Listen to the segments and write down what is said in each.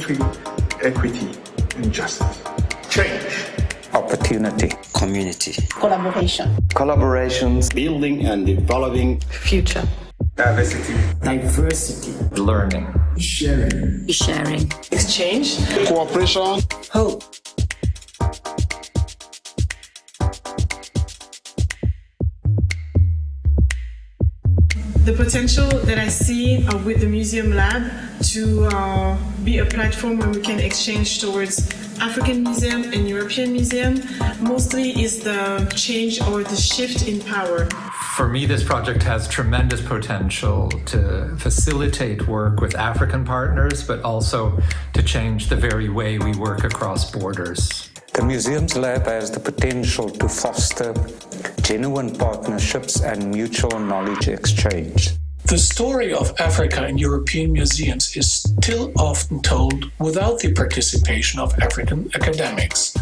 poetry, equity, and justice. Change. Opportunity. Community. Collaboration. Collaborations. Building and developing. Future. Diversity. Diversity. Learning. Sharing. Sharing. Exchange. Cooperation. Hope. The potential that I see with the Museum Lab to be a platform where we can exchange towards African museum and European museum mostly is the change or the shift in power. For me, this project has tremendous potential to facilitate work with African partners, but also to change the very way we work across borders. The MuseumsLab has the potential to foster genuine partnerships and mutual knowledge exchange. The story of Africa in European museums is still often told without the participation of African academics,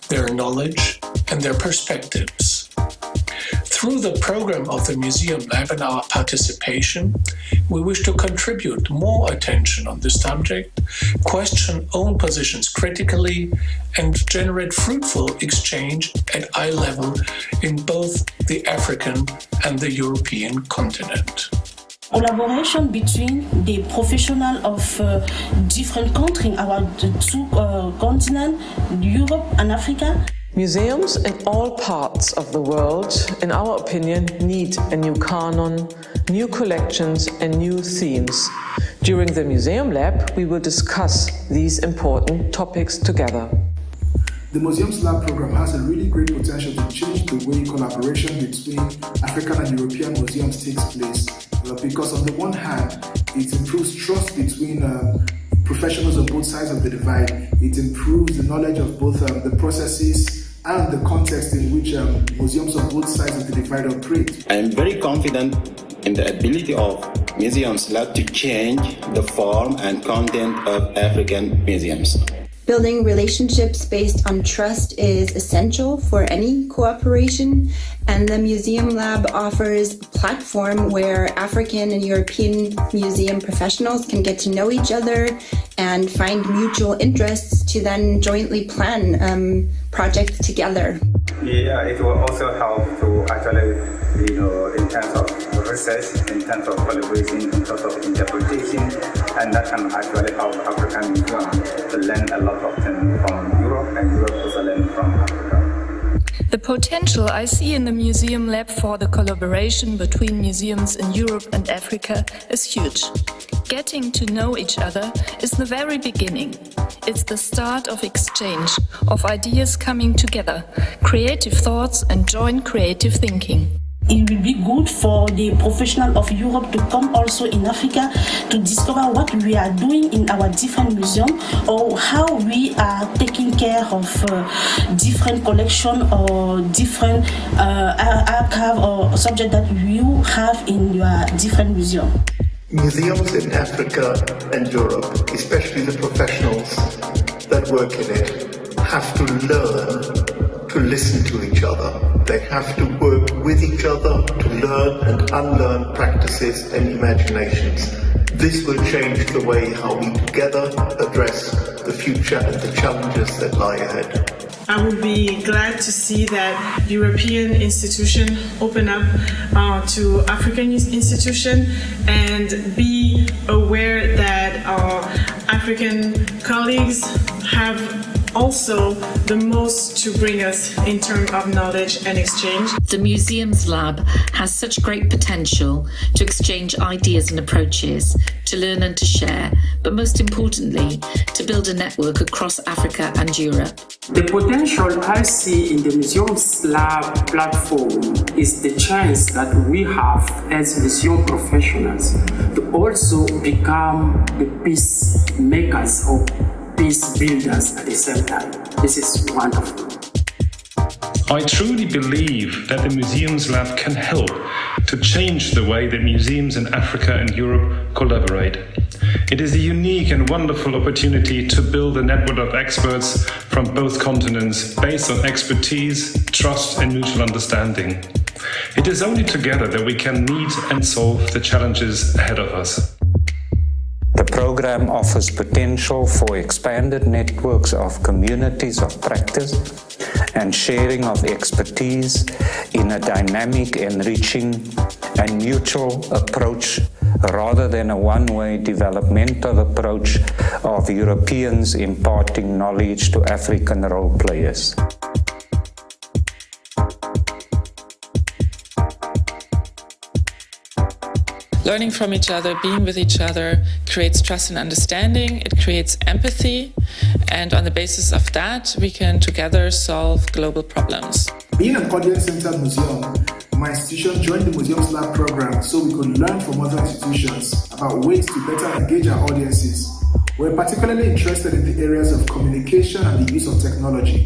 their knowledge and their perspectives. Through the program of the Museum Lab and our participation, we wish to contribute more attention on this subject, question own positions critically, and generate fruitful exchange at eye level in both the African and the European continent. Collaboration between the professionals of different countries, our two continents, Europe and Africa. Museums in all parts of the world, in our opinion, need a new canon, new collections and new themes. During the Museum Lab, we will discuss these important topics together. The MuseumsLab program has a really great potential to change the way collaboration between African and European museums takes place. Because on the one hand, it improves trust between professionals on both sides of the divide. It improves the knowledge of both the processes and the context in which museums on both sides of the divide operate. I am very confident in the ability of MuseumsLab to change the form and content of African museums. Building relationships based on trust is essential for any cooperation, and the Museum Lab offers a platform where African and European museum professionals can get to know each other and find mutual interests to then jointly plan projects together. Yeah, it will also help to actually, in terms of research, in terms of collaboration, in terms of interpretation, and that can actually help African museums to learn a lot of things from Europe, and Europe also learn from Africa. The potential I see in the Museum Lab for the collaboration between museums in Europe and Africa is huge. Getting to know each other is the very beginning. It's the start of exchange, of ideas coming together, creative thoughts and joint creative thinking. It will be good for the professionals of Europe to come also in Africa to discover what we are doing in our different museums or how we are taking care of different collection or different archive or subject that you have in your different museum. Museums in Africa and Europe, especially the professionals that work in it, have to learn to listen to each other. They have to work with each other to learn and unlearn practices and imaginations. This will change the way how we together address the future and the challenges that lie ahead. I would be glad to see that European institution open up to African institution and be aware that our African colleagues have also the most to bring us in terms of knowledge and exchange. The MuseumsLab has such great potential to exchange ideas and approaches, to learn and to share, but most importantly, to build a network across Africa and Europe. The potential I see in the MuseumsLab platform is the chance that we have as museum professionals to also become the peacemakers or peace builders at the same time. This is wonderful. I truly believe that the MuseumsLab can help to change the way that museums in Africa and Europe collaborate. It is a unique and wonderful opportunity to build a network of experts from both continents based on expertise, trust and mutual understanding. It is only together that we can meet and solve the challenges ahead of us. The program program offers potential for expanded networks of communities of practice and sharing of expertise in a dynamic, enriching, and mutual approach rather than a one-way developmental approach of Europeans imparting knowledge to African role players. Learning from each other, being with each other, creates trust and understanding, it creates empathy, and on the basis of that, we can together solve global problems. Being an audience-centered museum, my institution joined the MuseumsLab program so we could learn from other institutions about ways to better engage our audiences. We're particularly interested in the areas of communication and the use of technology.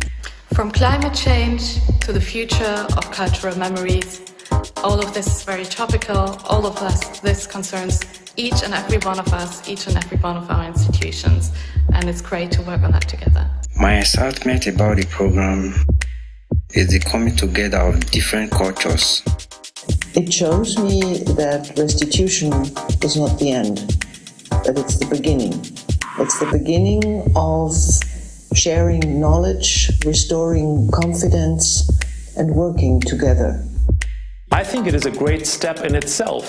From climate change to the future of cultural memories, all of this is very topical. All of this concerns each and every one of us, each and every one of our institutions, and it's great to work on that together. My excitement about the program is the coming together of different cultures. It shows me that restitution is not the end, that it's the beginning. It's the beginning of sharing knowledge, restoring confidence, and working together. I think it is a great step in itself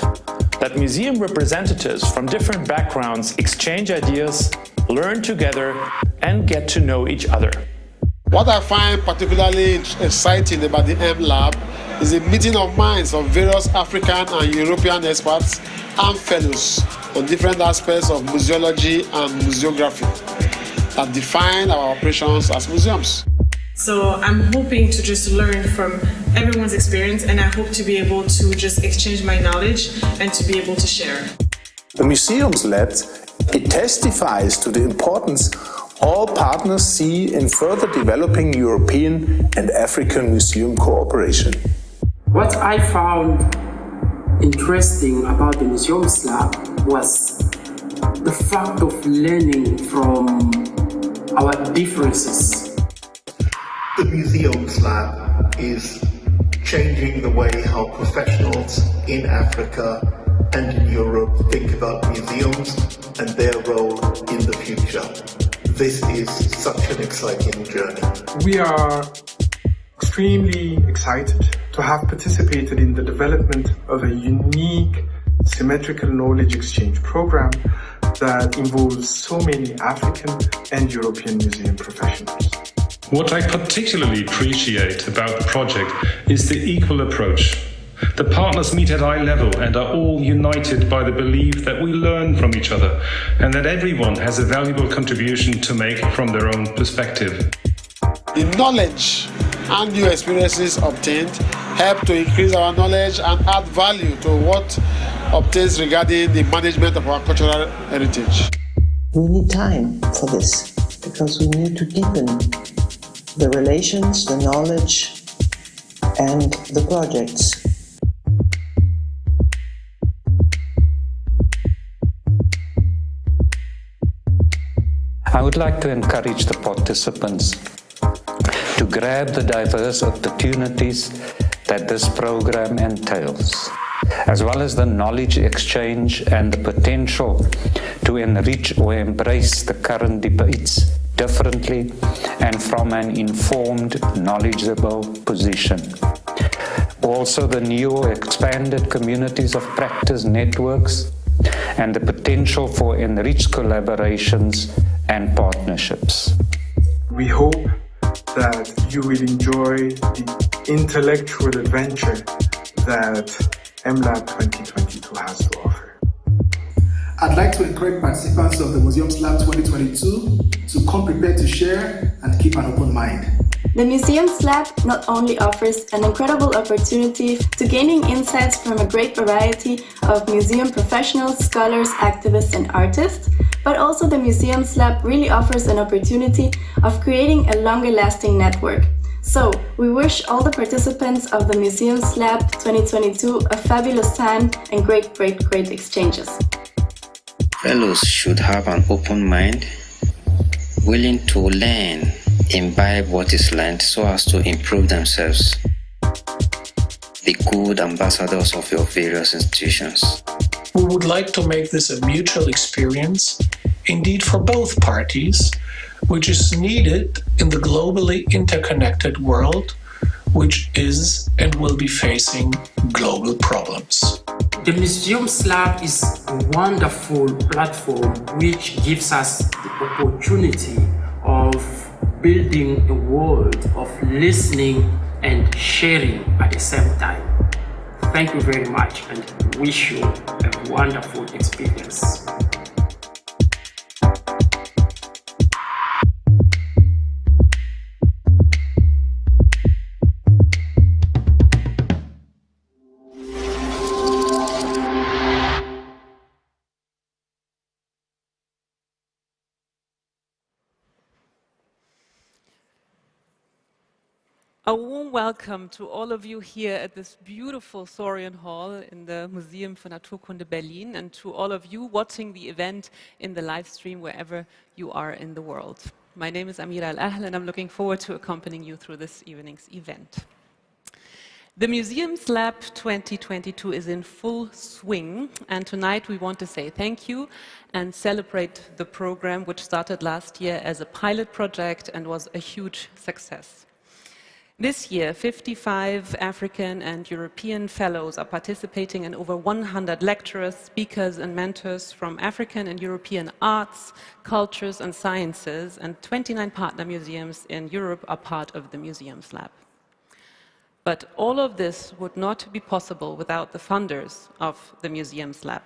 that museum representatives from different backgrounds exchange ideas, learn together, and get to know each other. What I find particularly exciting about the MLab is the meeting of minds of various African and European experts and fellows on different aspects of museology and museography that define our operations as museums. So I'm hoping to just learn from everyone's experience, and I hope to be able to just exchange my knowledge and to be able to share. The MuseumsLab, it testifies to the importance all partners see in further developing European and African museum cooperation. What I found interesting about the MuseumsLab was the fact of learning from our differences. The MuseumsLab is changing the way how professionals in Africa and in Europe think about museums and their role in the future. This is such an exciting journey. We are extremely excited to have participated in the development of a unique symmetrical knowledge exchange program that involves so many African and European museum professionals. What I particularly appreciate about the project is the equal approach. The partners meet at eye level and are all united by the belief that we learn from each other and that everyone has a valuable contribution to make from their own perspective. The knowledge and new experiences obtained help to increase our knowledge and add value to what obtains regarding the management of our cultural heritage. We need time for this because we need to deepen the relations, the knowledge, and the projects. I would like to encourage the participants to grab the diverse opportunities that this program entails, as well as the knowledge exchange and the potential to enrich or embrace the current debates differently and from an informed, knowledgeable position. Also the new or expanded communities of practice networks and the potential for enriched collaborations and partnerships. We hope that you will enjoy the intellectual adventure that MLab 2022 has to offer. I'd like to encourage participants of the MuseumsLab 2022 to come prepared to share and keep an open mind. The MuseumsLab not only offers an incredible opportunity to gaining insights from a great variety of museum professionals, scholars, activists, and artists, but also the MuseumsLab really offers an opportunity of creating a longer-lasting network. So, we wish all the participants of the MuseumsLab 2022 a fabulous time and great exchanges. Fellows should have an open mind, willing to learn, imbibe what is learned so as to improve themselves. Be good ambassadors of your various institutions. We would like to make this a mutual experience indeed for both parties, which is needed in the globally interconnected world, which is and will be facing global problems. The MuseumsLab is a wonderful platform which gives us the opportunity of building a world of listening and sharing at the same time. Thank you very much and wish you a wonderful experience. A warm welcome to all of you here at this beautiful Saurian Hall in the Museum für Naturkunde Berlin, and to all of you watching the event in the live stream wherever you are in the world. My name is Amira Al-Ahl and I'm looking forward to accompanying you through this evening's event. The MuseumsLab 2022 is in full swing, and tonight we want to say thank you and celebrate the program which started last year as a pilot project and was a huge success. This year, 55 African and European fellows are participating, in over 100 lecturers, speakers and mentors from African and European arts, cultures and sciences, and 29 partner museums in Europe are part of the MuseumsLab. But all of this would not be possible without the funders of the MuseumsLab: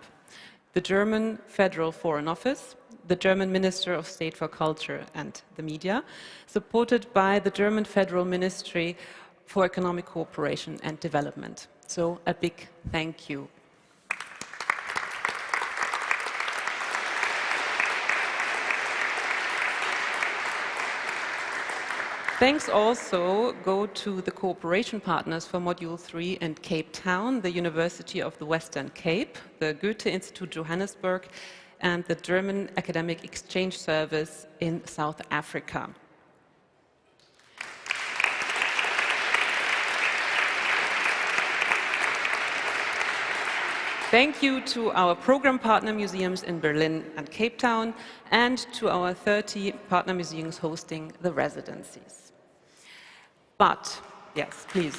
the German Federal Foreign Office, the German Minister of State for Culture and the Media, supported by the German Federal Ministry for Economic Cooperation and Development. So a big thank you. Thanks also go to the cooperation partners for Module 3 in Cape Town, the University of the Western Cape, the Goethe-Institute Johannesburg, and the German Academic Exchange Service in South Africa. Thank you to our program partner museums in Berlin and Cape Town, and to our 30 partner museums hosting the residencies. But, yes, please.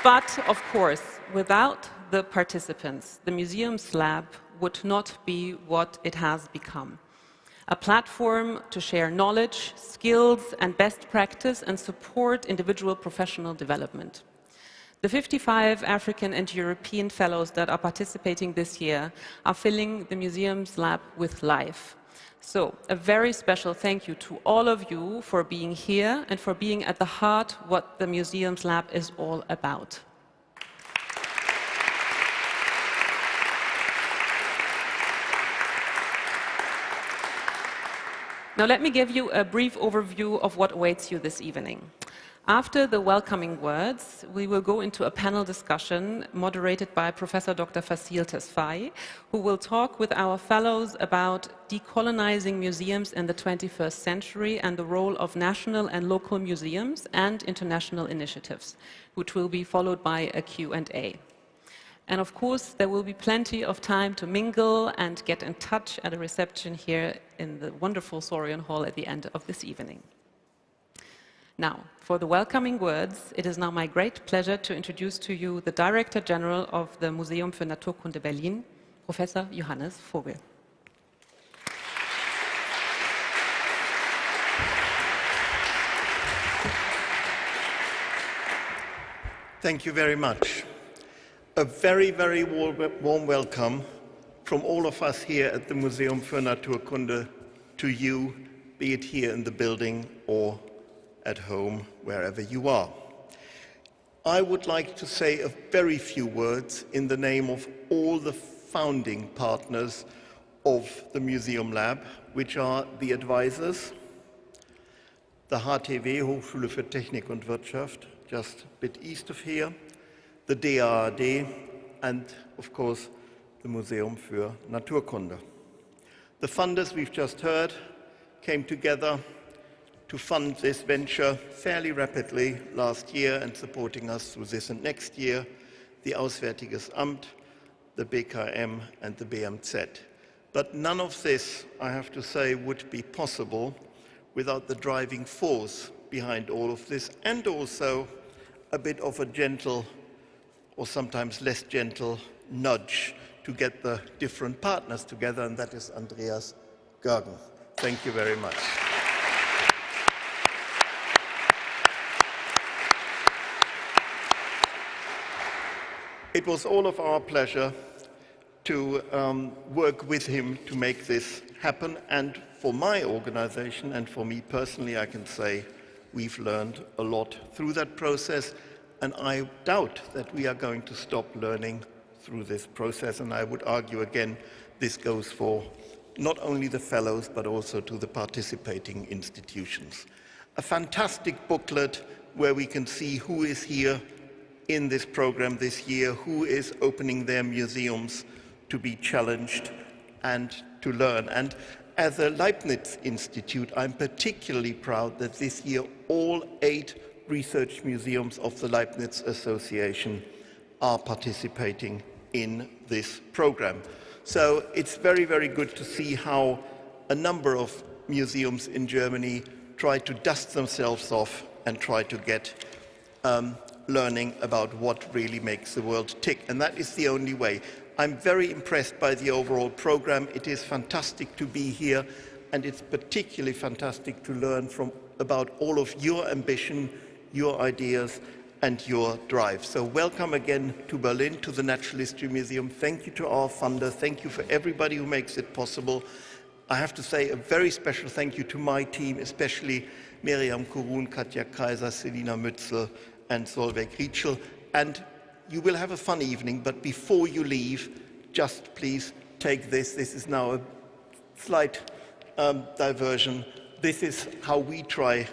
But, of course, without the participants, the MuseumsLab would not be what it has become. A platform to share knowledge, skills, and best practice and support individual professional development. The 55 African and European fellows that are participating this year are filling the MuseumsLab with life. So, a very special thank you to all of you for being here and for being at the heart of what the MuseumsLab is all about. Now let me give you a brief overview of what awaits you this evening. After the welcoming words, we will go into a panel discussion moderated by Professor Dr. Fasil Tesfaye, who will talk with our fellows about decolonizing museums in the 21st century and the role of national and local museums and international initiatives, which will be followed by a Q&A. And of course, there will be plenty of time to mingle and get in touch at a reception here in the wonderful Saurian Hall at the end of this evening. Now, for the welcoming words, it is now my great pleasure to introduce to you the Director General of the Museum für Naturkunde Berlin, Professor Johannes Vogel. Thank you very much. A very, very warm welcome from all of us here at the Museum für Naturkunde to you, be it here in the building or at home, wherever you are. I would like to say a very few words in the name of all the founding partners of the MuseumsLab, which are the advisors, the HTW, Hochschule für Technik und Wirtschaft, just a bit east of here, the DAAD, and of course the Museum für Naturkunde. The funders we've just heard came together to fund this venture fairly rapidly last year and supporting us through this and next year, the Auswärtiges Amt, the BKM and the BMZ. But none of this, I have to say, would be possible without the driving force behind all of this, and also a bit of a gentle, or sometimes less gentle, nudge to get the different partners together, and that is Andreas Gergen. Thank you very much. It was all of our pleasure to work with him to make this happen, and for my organization and for me personally, I can say we've learned a lot through that process, and I doubt that we are going to stop learning through this process, and I would argue again, this goes for not only the fellows, but also to the participating institutions. A fantastic booklet where we can see who is here in this program this year, who is opening their museums to be challenged and to learn. And as a Leibniz Institute, I'm particularly proud that this year all 8 research museums of the Leibniz Association are participating in this program. So it's very, very good to see how a number of museums in Germany try to dust themselves off and try to get learning about what really makes the world tick. And that is the only way. I'm very impressed by the overall program. It is fantastic to be here, and it's particularly fantastic to learn about all of your ambition, your ideas, and your drive. So welcome again to Berlin, to the Natural History Museum. Thank you to our funder. Thank you for everybody who makes it possible. I have to say a very special thank you to my team, especially Miriam Kurun, Katja Kaiser, Selina Mützel, and Solveig Rietschel. And you will have a fun evening, but before you leave, just please take this. This is now a slight diversion. This is how we try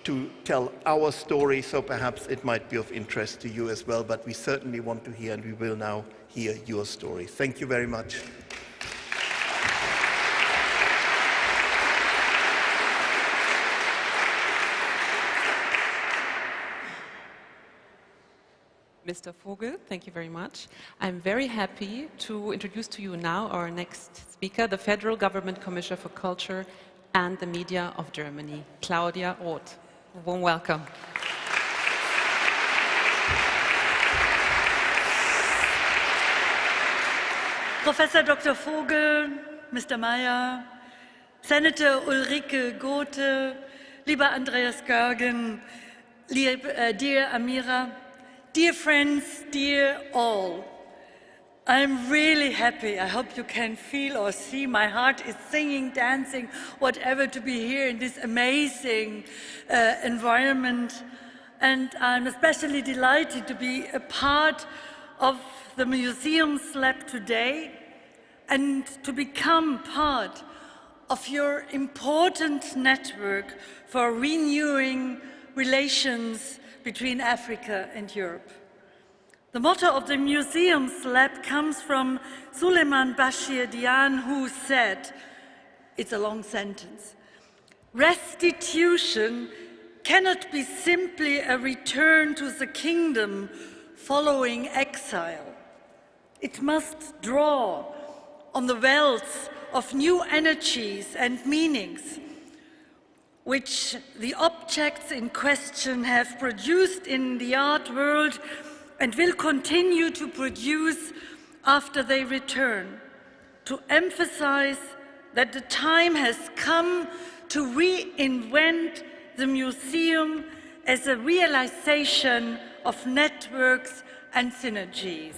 to tell our story, so perhaps it might be of interest to you as well, but we certainly want to hear, and we will now hear your story. Thank you very much. Mr. Vogel, thank you very much. I'm very happy to introduce to you now our next speaker, the Federal Government Commissioner for Culture and the Media of Germany, Claudia Roth. A warm welcome. Professor Dr. Vogel, Mr. Meyer, Senator Ulrike Goethe, lieber Andreas Gergen, dear Amira, dear friends, dear all, I'm really happy. I hope you can feel or see my heart is singing, dancing, whatever, to be here in this amazing environment. And I'm especially delighted to be a part of the MuseumsLab today and to become part of your important network for renewing relations between Africa and Europe. The motto of the MuseumsLab comes from Suleiman Bashir Dian, who said, it's a long sentence, restitution cannot be simply a return to the kingdom following exile. It must draw on the wells of new energies and meanings which the objects in question have produced in the art world and will continue to produce after they return, to emphasize that the time has come to reinvent the museum as a realization of networks and synergies.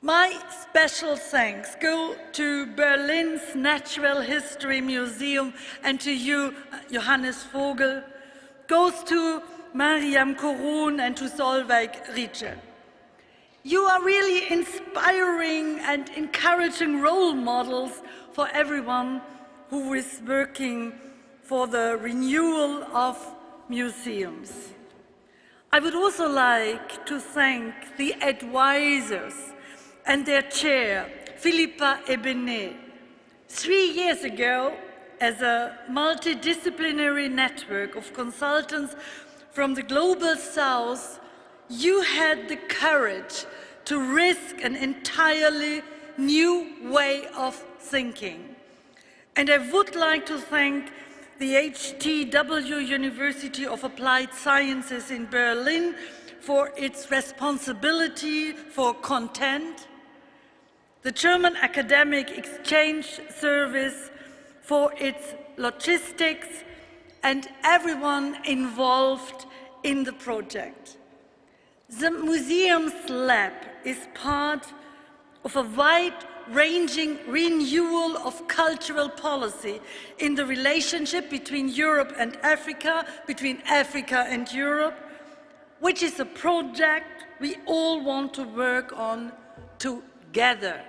My special thanks go to Berlin's Natural History Museum and to you, Johannes Vogel, goes to Mariam Korun and to Solveig Rietschel. You are really inspiring and encouraging role models for everyone who is working for the renewal of museums. I would also like to thank the advisors and their chair, Philippa Ebenet. 3 years ago, as a multidisciplinary network of consultants from the Global South, you had the courage to risk an entirely new way of thinking. And I would like to thank the HTW University of Applied Sciences in Berlin for its responsibility for content, the German Academic Exchange Service for its logistics, and everyone involved in the project. The MuseumsLab is part of a wide-ranging renewal of cultural policy in the relationship between Europe and Africa, between Africa and Europe, which is a project we all want to work on together.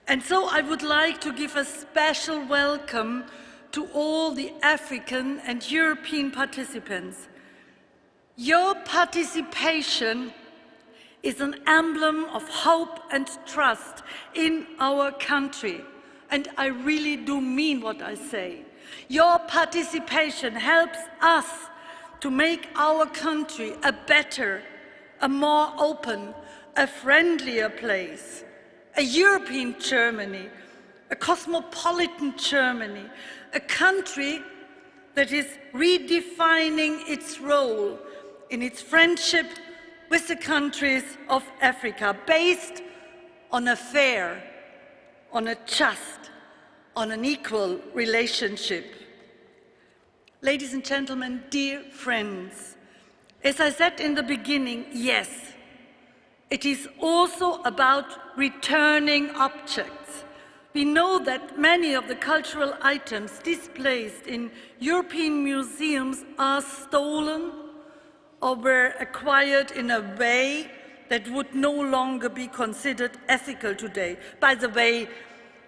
And so I would like to give a special welcome to all the African and European participants. Your participation is an emblem of hope and trust in our country. And I really do mean what I say. Your participation helps us to make our country a better, a more open, a friendlier place, a European Germany, a cosmopolitan Germany, a country that is redefining its role in its friendship with the countries of Africa, based on a fair, on a just, on an equal relationship. Ladies and gentlemen, dear friends, as I said in the beginning, yes, it is also about returning objects. We know that many of the cultural items displayed in European museums are stolen or were acquired in a way that would no longer be considered ethical today. By the way,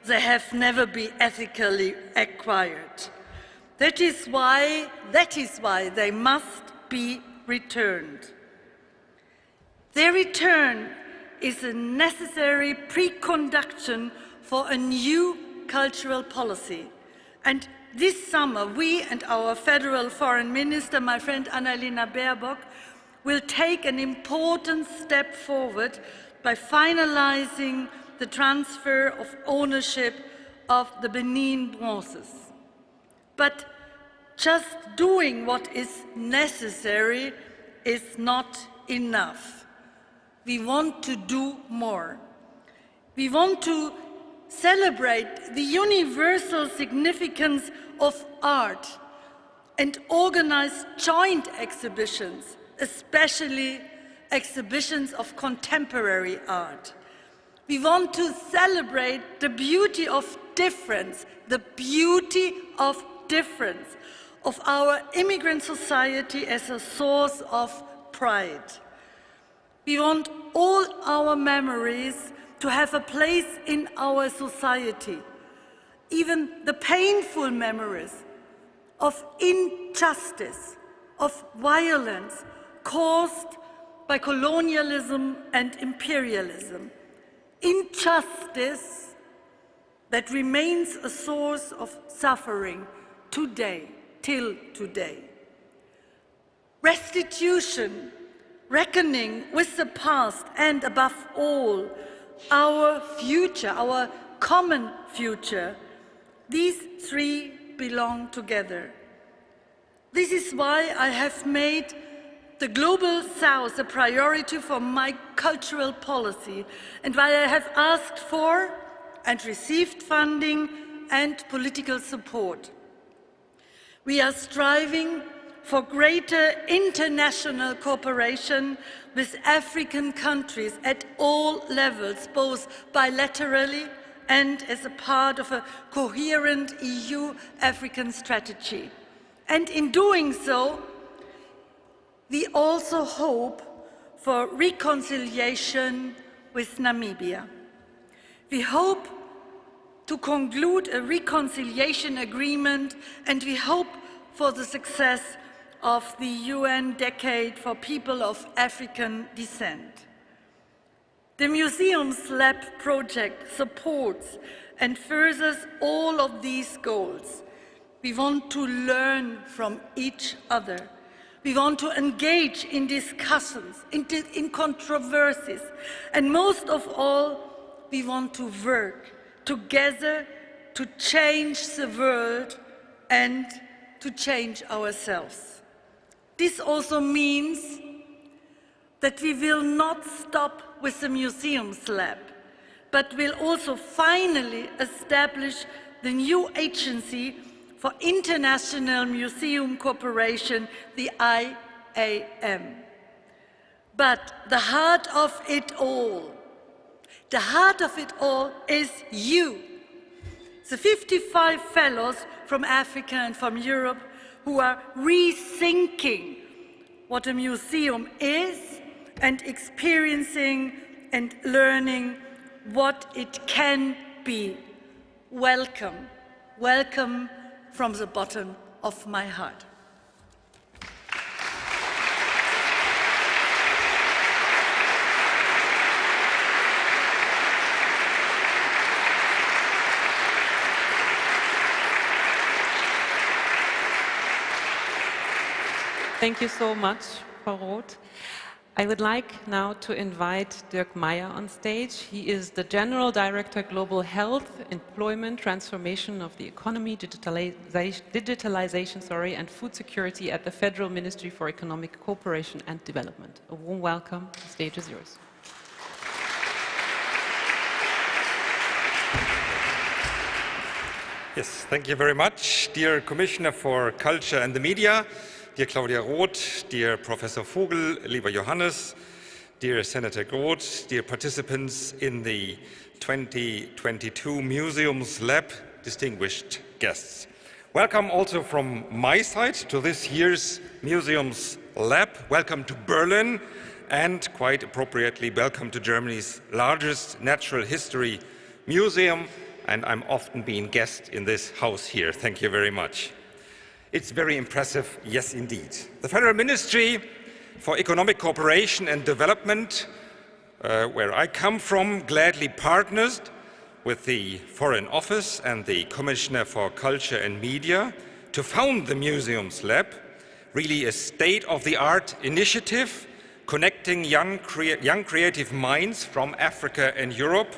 they have never been ethically acquired. That is why they must be returned. Their return is a necessary precondition for a new cultural policy. And this summer, we and our Federal Foreign Minister, my friend Annalena Baerbock, will take an important step forward by finalizing the transfer of ownership of the Benin bronzes. But just doing what is necessary is not enough. We want to do more. We want to celebrate the universal significance of art and organize joint exhibitions, especially exhibitions of contemporary art. We want to celebrate the beauty of difference, of our immigrant society as a source of pride. We want all our memories to have a place in our society, even the painful memories of injustice, of violence caused by colonialism and imperialism. Injustice that remains a source of suffering today, till today. Restitution, reckoning with the past, and above all, our future, our common future. These three belong together. This is why I have made the Global South a priority for my cultural policy, and why I have asked for and received funding and political support. We are striving for greater international cooperation with African countries at all levels, both bilaterally and as a part of a coherent EU-African strategy. And in doing so, we also hope for reconciliation with Namibia. We hope to conclude a reconciliation agreement, and we hope for the success of the UN Decade for People of African Descent. The MuseumsLab project supports and furthers all of these goals. We want to learn from each other. We want to engage in discussions, in controversies, and most of all, we want to work together to change the world and to change ourselves. This also means that we will not stop with the MuseumsLab, but will also finally establish the new agency for International Museum Cooperation, the IAM. But the heart of it all is you, the 55 fellows from Africa and from Europe who are rethinking what a museum is and experiencing and learning what it can be. Welcome, welcome from the bottom of my heart. Thank you so much, Frau Roth. I would like now to invite Dirk Meyer on stage. He is the General Director, Global Health, Employment, Transformation of the Economy, Digitalization, and Food Security at the Federal Ministry for Economic Cooperation and Development. A warm welcome. The stage is yours. Yes, thank you very much, dear Commissioner for Culture and the Media, dear Claudia Roth, dear Professor Vogel, lieber Johannes, dear Senator Groth, dear participants in the 2022 Museums Lab, distinguished guests. Welcome also from my side to this year's Museums Lab. Welcome to Berlin, and quite appropriately, welcome to Germany's largest natural history museum. And I'm often being guest in this house here. Thank you very much. It's very impressive, yes indeed. The Federal Ministry for Economic Cooperation and Development, where I come from, gladly partners with the Foreign Office and the Commissioner for Culture and Media to found the Museums Lab, really a state-of-the-art initiative connecting young creative minds from Africa and Europe,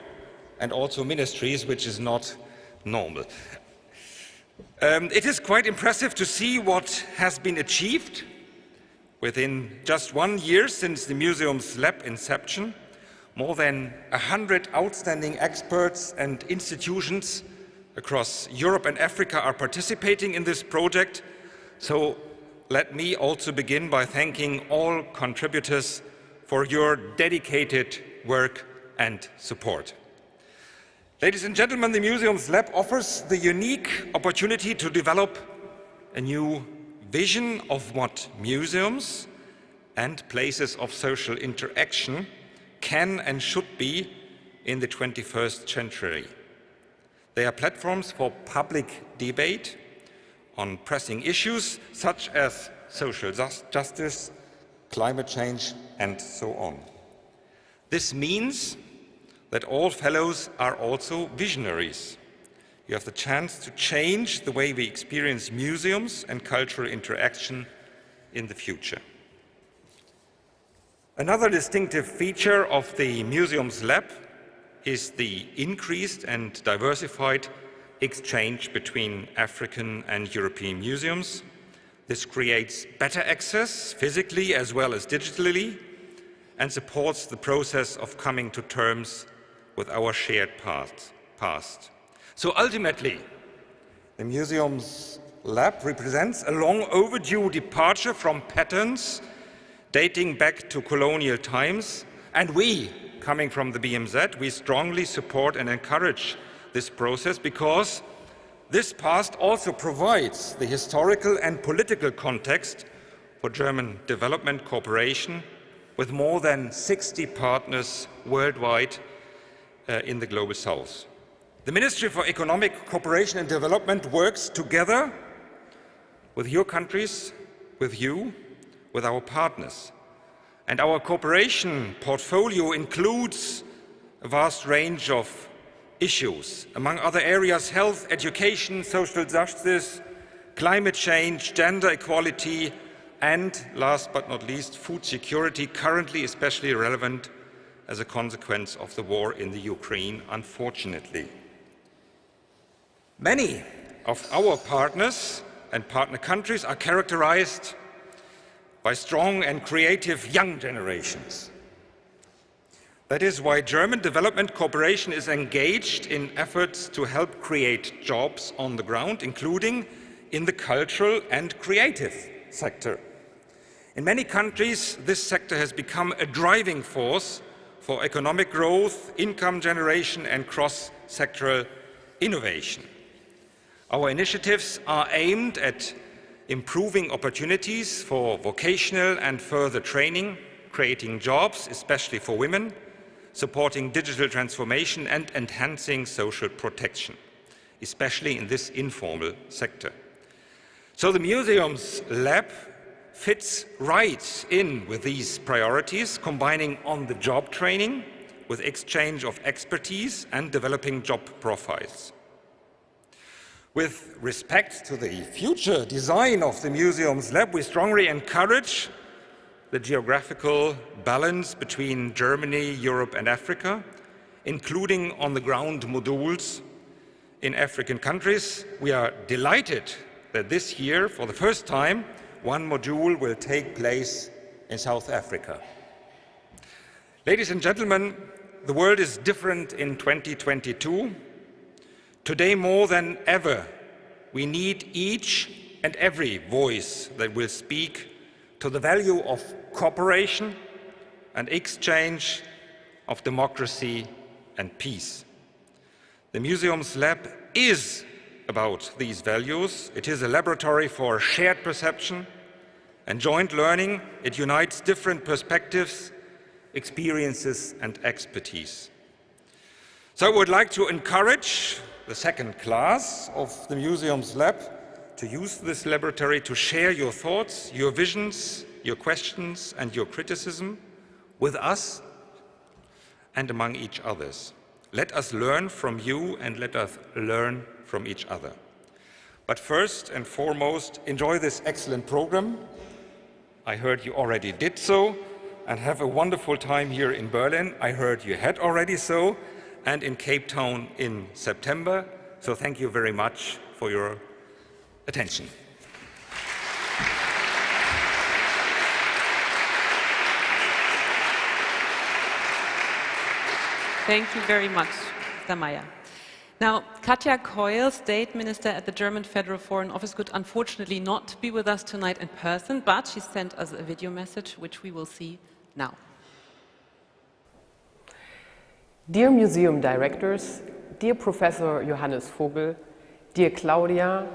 and also ministries, which is not normal. It is quite impressive to see what has been achieved within just 1 year since the Museums Lab inception. More than 100 outstanding experts and institutions across Europe and Africa are participating in this project. So let me also begin by thanking all contributors for your dedicated work and support. Ladies and gentlemen, the Museums Lab offers the unique opportunity to develop a new vision of what museums and places of social interaction can and should be in the 21st century. They are platforms for public debate on pressing issues such as social justice, climate change, and so on. This means that all fellows are also visionaries. You have the chance to change the way we experience museums and cultural interaction in the future. Another distinctive feature of the Museums Lab is the increased and diversified exchange between African and European museums. This creates better access, physically as well as digitally, and supports the process of coming to terms with our shared past. So ultimately, the Museums Lab represents a long overdue departure from patterns dating back to colonial times, and we, coming from the BMZ, we strongly support and encourage this process because this past also provides the historical and political context for German development cooperation with more than 60 partners worldwide in the Global South. The Ministry for Economic Cooperation and Development works together with your countries, with you, with our partners. And our cooperation portfolio includes a vast range of issues, among other areas, health, education, social justice, climate change, gender equality, and last but not least, food security, currently especially relevant as a consequence of the war in the Ukraine, unfortunately. Many of our partners and partner countries are characterized by strong and creative young generations. That is why German development cooperation is engaged in efforts to help create jobs on the ground, including in the cultural and creative sector. In many countries, this sector has become a driving force for economic growth, income generation, and cross-sectoral innovation. Our initiatives are aimed at improving opportunities for vocational and further training, creating jobs, especially for women, supporting digital transformation, and enhancing social protection, especially in this informal sector. So the MuseumsLab fits right in with these priorities, combining on-the-job training with exchange of expertise and developing job profiles. With respect to the future design of the MuseumsLab, we strongly encourage the geographical balance between Germany, Europe, and Africa, including on-the-ground modules in African countries. We are delighted that this year, for the first time, one module will take place in South Africa. Ladies and gentlemen, the world is different in 2022. Today, more than ever, we need each and every voice that will speak to the value of cooperation and exchange, of democracy and peace. The MuseumsLab is about these values. It is a laboratory for shared perception and joint learning. It unites different perspectives, experiences, and expertise. So I would like to encourage the second class of the MuseumsLab to use this laboratory to share your thoughts, your visions, your questions, and your criticism with us and among each others. Let us learn from you and let us learn from each other. But first and foremost, enjoy this excellent program. I heard you already did so, and have a wonderful time here in Berlin. I heard you had already so, and in Cape Town in September. So thank you very much for your attention. Thank you very much, Mr. Meyer. Now, Katja Keul, State Minister at the German Federal Foreign Office, could unfortunately not be with us tonight in person, but she sent us a video message, which we will see now. Dear museum directors, dear Professor Johannes Vogel, dear Claudia,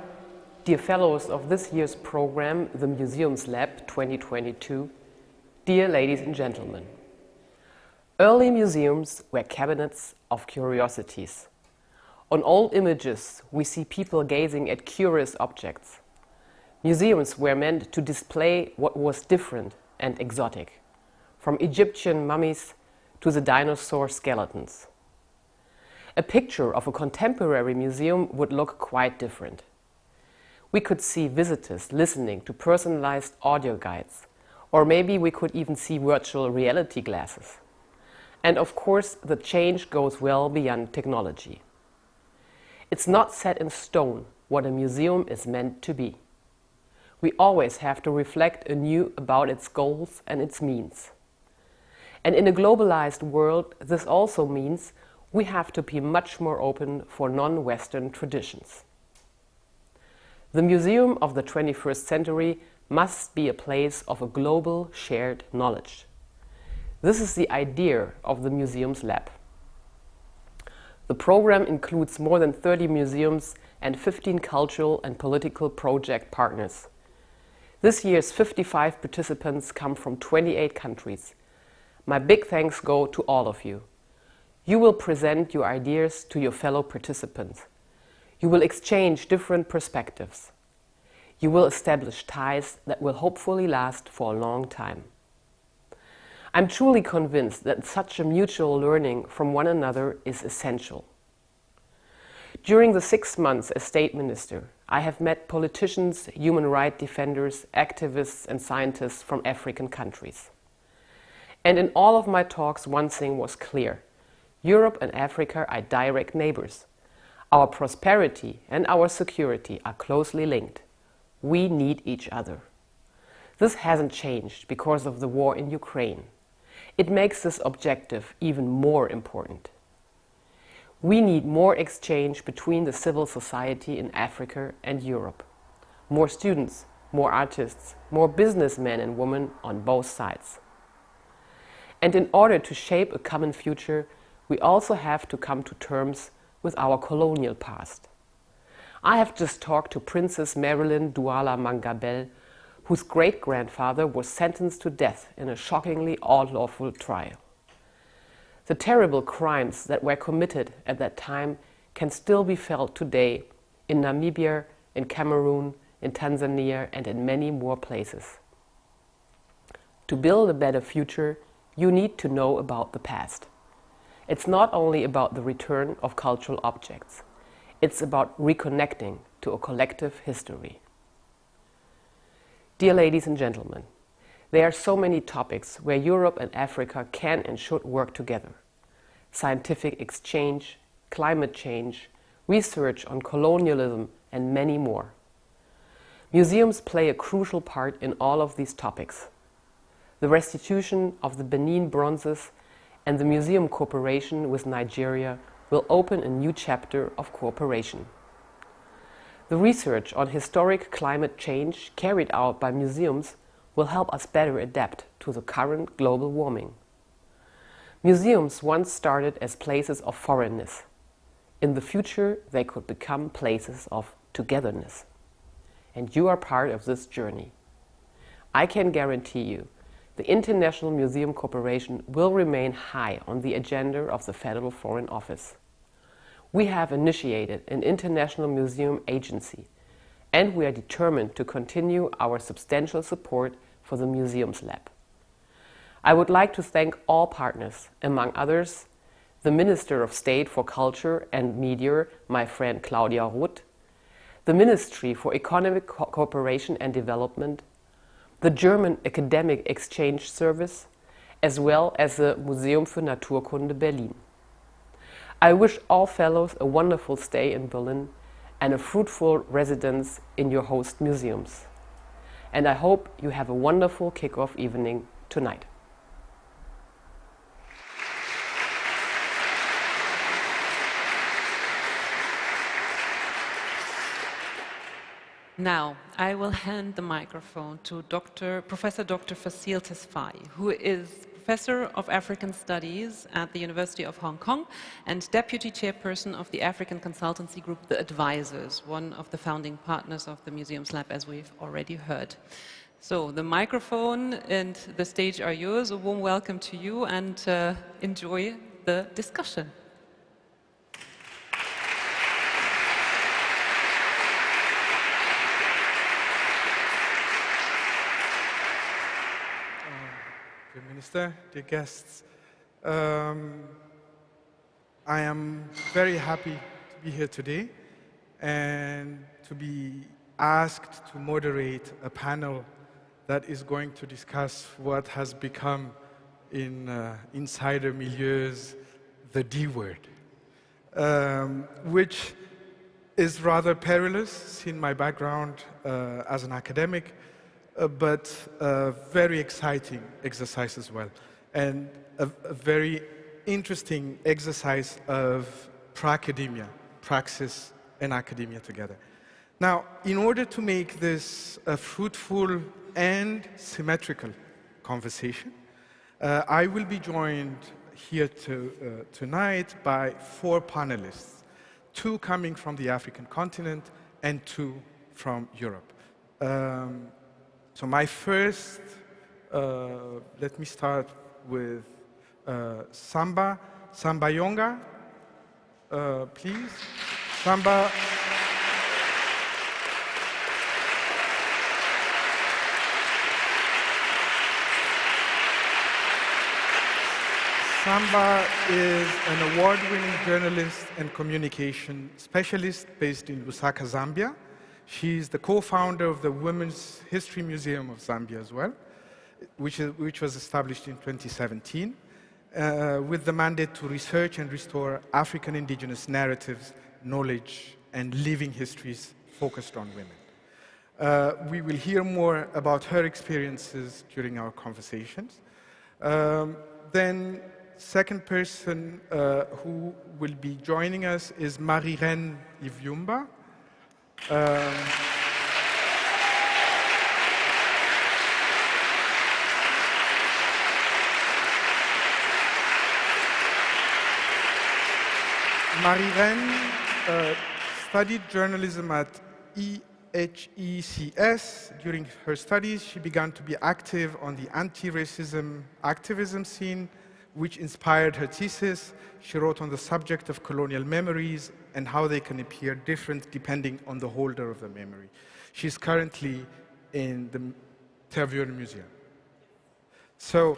dear fellows of this year's program, the MuseumsLab 2022, dear ladies and gentlemen. Early museums were cabinets of curiosities. On all images, we see people gazing at curious objects. Museums were meant to display what was different and exotic, from Egyptian mummies to the dinosaur skeletons. A picture of a contemporary museum would look quite different. We could see visitors listening to personalized audio guides, or maybe we could even see virtual reality glasses. And of course, the change goes well beyond technology. It's not set in stone what a museum is meant to be. We always have to reflect anew about its goals and its means. And in a globalized world, this also means we have to be much more open for non-Western traditions. The museum of the 21st century must be a place of a global shared knowledge. This is the idea of the MuseumsLab. The program includes more than 30 museums and 15 cultural and political project partners. This year's 55 participants come from 28 countries. My big thanks go to all of you. You will present your ideas to your fellow participants. You will exchange different perspectives. You will establish ties that will hopefully last for a long time. I'm truly convinced that such a mutual learning from one another is essential. During the 6 months as state minister, I have met politicians, human rights defenders, activists and scientists from African countries. And in all of my talks, one thing was clear. Europe and Africa are direct neighbors. Our prosperity and our security are closely linked. We need each other. This hasn't changed because of the war in Ukraine. It makes this objective even more important. We need more exchange between the civil society in Africa and Europe. More students, more artists, more businessmen and women on both sides. And in order to shape a common future, we also have to come to terms with our colonial past. I have just talked to Princess Marilyn Douala Mangabell, whose great-grandfather was sentenced to death in a shockingly unlawful trial. The terrible crimes that were committed at that time can still be felt today in Namibia, in Cameroon, in Tanzania, and in many more places. To build a better future, you need to know about the past. It's not only about the return of cultural objects. It's about reconnecting to a collective history. Dear ladies and gentlemen, there are so many topics where Europe and Africa can and should work together. Scientific exchange, climate change, research on colonialism, and many more. Museums play a crucial part in all of these topics. The restitution of the Benin bronzes and the museum cooperation with Nigeria will open a new chapter of cooperation. The research on historic climate change carried out by museums will help us better adapt to the current global warming. Museums once started as places of foreignness. In the future, they could become places of togetherness. And you are part of this journey. I can guarantee you, the International Museum Cooperation will remain high on the agenda of the Federal Foreign Office. We have initiated an international museum agency, and we are determined to continue our substantial support for the MuseumsLab. I would like to thank all partners, among others, the Minister of State for Culture and Media, my friend Claudia Roth, the Ministry for Economic Cooperation and Development, the German Academic Exchange Service, as well as the Museum für Naturkunde Berlin. I wish all fellows a wonderful stay in Berlin and a fruitful residence in your host museums. And I hope you have a wonderful kick-off evening tonight. Now, I will hand the microphone to Professor Dr. Fasil Tesfaye, who is Professor of African Studies at the University of Hong Kong and Deputy Chairperson of the African consultancy group, The Advisors, one of the founding partners of the MuseumsLab, as we've already heard. So the microphone and the stage are yours. A warm welcome to you and enjoy the discussion. Dear Minister, dear guests, I am very happy to be here today and to be asked to moderate a panel that is going to discuss what has become in insider milieus the D word, which is rather perilous, seeing my background as an academic, but a very exciting exercise as well, and a very interesting exercise of pra-academia, praxis and academia together. Now, in order to make this a fruitful and symmetrical conversation, I will be joined here tonight by 4 panelists, 2 coming from the African continent and 2 from Europe. So my first, let me start with Samba Yonga, please. Samba. Samba is an award-winning journalist and communication specialist based in Lusaka, Zambia. She's the co-founder of the Women's History Museum of Zambia as well, which was established in 2017, with the mandate to research and restore African indigenous narratives, knowledge, and living histories focused on women. We will hear more about her experiences during our conversations. Then, second person who will be joining us is Marie-Reine Ivyumba. Marie-Reine studied journalism at EHECS. During her studies, she began to be active on the anti-racism activism scene, which inspired her thesis. She wrote on the subject of colonial memories and how they can appear different depending on the holder of the memory. She's currently in the Museum. So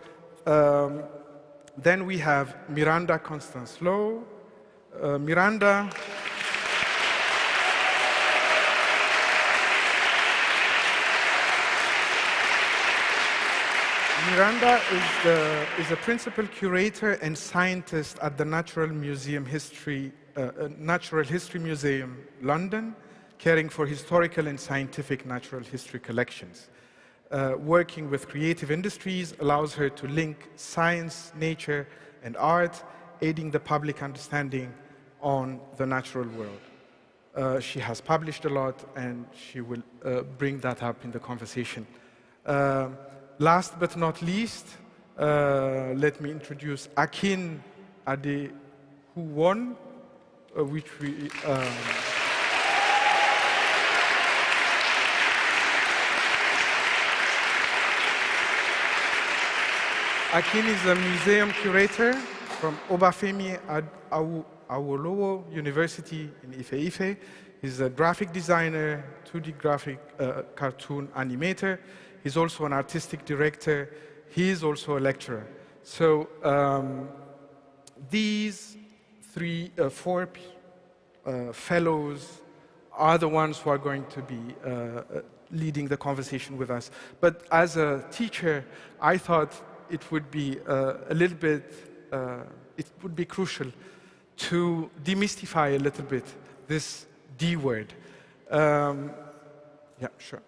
then we have Miranda Constance Lowe. Miranda is a principal curator and scientist at the Natural History Museum, London, caring for historical and scientific natural history collections. Working with creative industries allows her to link science, nature, and art, aiding the public understanding on the natural world. She has published a lot, and she will bring that up in the conversation. Last but not least, let me introduce Akin Adehuwon, which we... Akin is a museum curator from Obafemi Awolowo University in Ife. He's a graphic designer, 2D graphic cartoon animator. He's also an artistic director. He is also a lecturer. So these four fellows are the ones who are going to be leading the conversation with us. But as a teacher, I thought it would be it would be crucial to demystify a little bit this D word. Yeah, sure.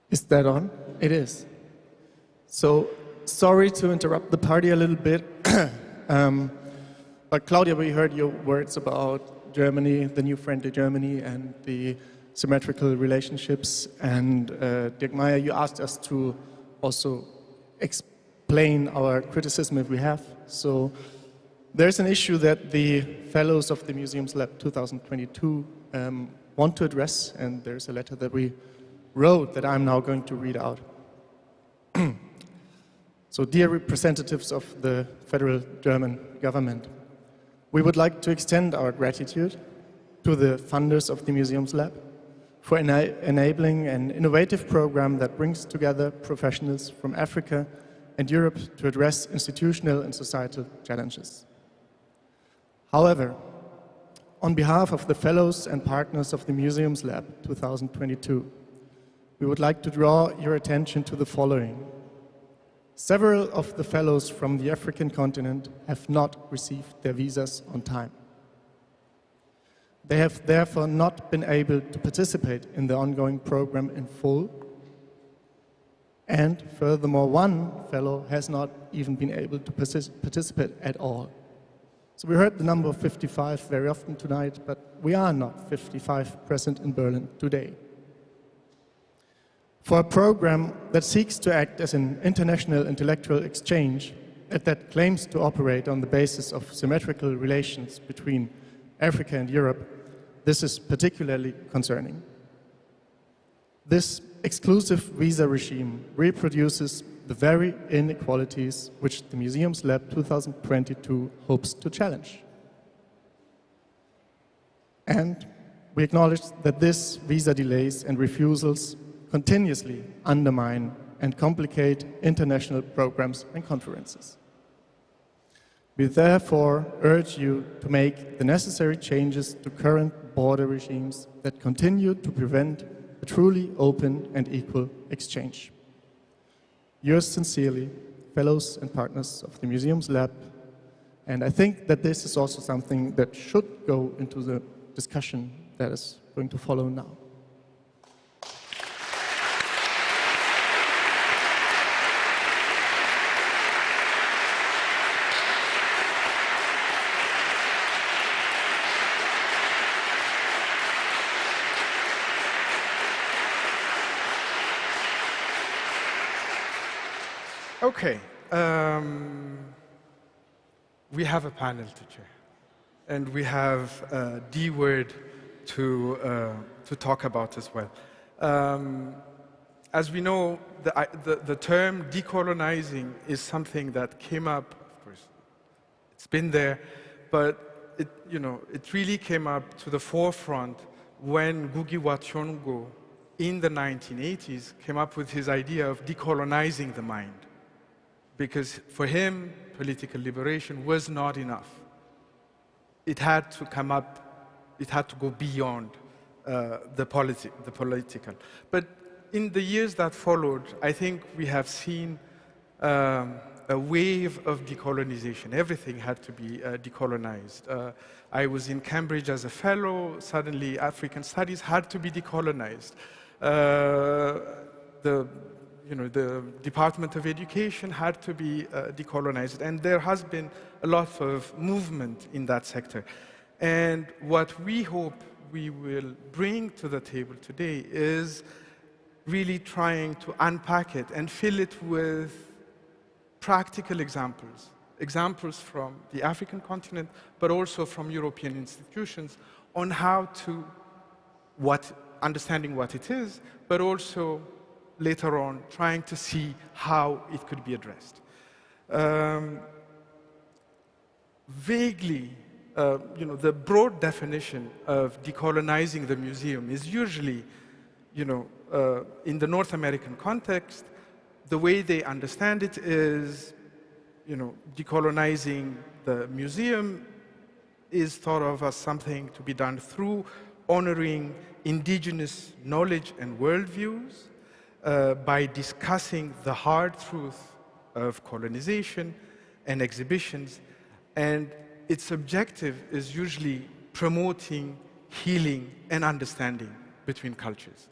Is that on? It is. So, sorry to interrupt the party a little bit. But Claudia, we heard your words about Germany, the new friendly Germany, and the symmetrical relationships. And Dirk Meyer, you asked us to also explain our criticism if we have. So, there's an issue that the fellows of the MuseumsLab 2022 want to address, and there's a letter that we wrote that I'm now going to read out. So, dear representatives of the federal German government, we would like to extend our gratitude to the funders of the MuseumsLab for enabling an innovative program that brings together professionals from Africa and Europe to address institutional and societal challenges. However, on behalf of the fellows and partners of the MuseumsLab 2022, we would like to draw your attention to the following. Several of the fellows from the African continent have not received their visas on time. They have therefore not been able to participate in the ongoing program in full. And furthermore, one fellow has not even been able to participate at all. So we heard the number of 55 very often tonight, but we are not 55 present in Berlin today. For a program that seeks to act as an international intellectual exchange and that claims to operate on the basis of symmetrical relations between Africa and Europe, this is particularly concerning. This exclusive visa regime reproduces the very inequalities which the MuseumsLab 2022 hopes to challenge. And we acknowledge that this visa delays and refusals continuously undermine and complicate international programs and conferences. We therefore urge you to make the necessary changes to current border regimes that continue to prevent a truly open and equal exchange. Yours sincerely, fellows and partners of the MuseumsLab, and I think that this is also something that should go into the discussion that is going to follow now. Okay, we have a panel to chair, and we have a D word to talk about as well. As we know, the term decolonizing is something that came up, of course, it's been there, but it really came up to the forefront when Ngugi wa Thiong'o in the 1980s came up with his idea of decolonizing the mind. Because for him, political liberation was not enough. It had to come up, it had to go beyond the political. But in the years that followed, I think we have seen a wave of decolonization. Everything had to be decolonized. I was in Cambridge as a fellow. Suddenly, African studies had to be decolonized. The Department of Education had to be decolonized, and there has been a lot of movement in that sector. And what we hope we will bring to the table today is really trying to unpack it and fill it with practical examples, examples from the African continent, but also from European institutions on how to, understanding what it is, but also later on, trying to see how it could be addressed. Vaguely, the broad definition of decolonizing the museum is usually, in the North American context, the way they understand it is, decolonizing the museum is thought of as something to be done through honoring indigenous knowledge and worldviews, by discussing the hard truth of colonization and exhibitions, and its objective is usually promoting healing and understanding between cultures.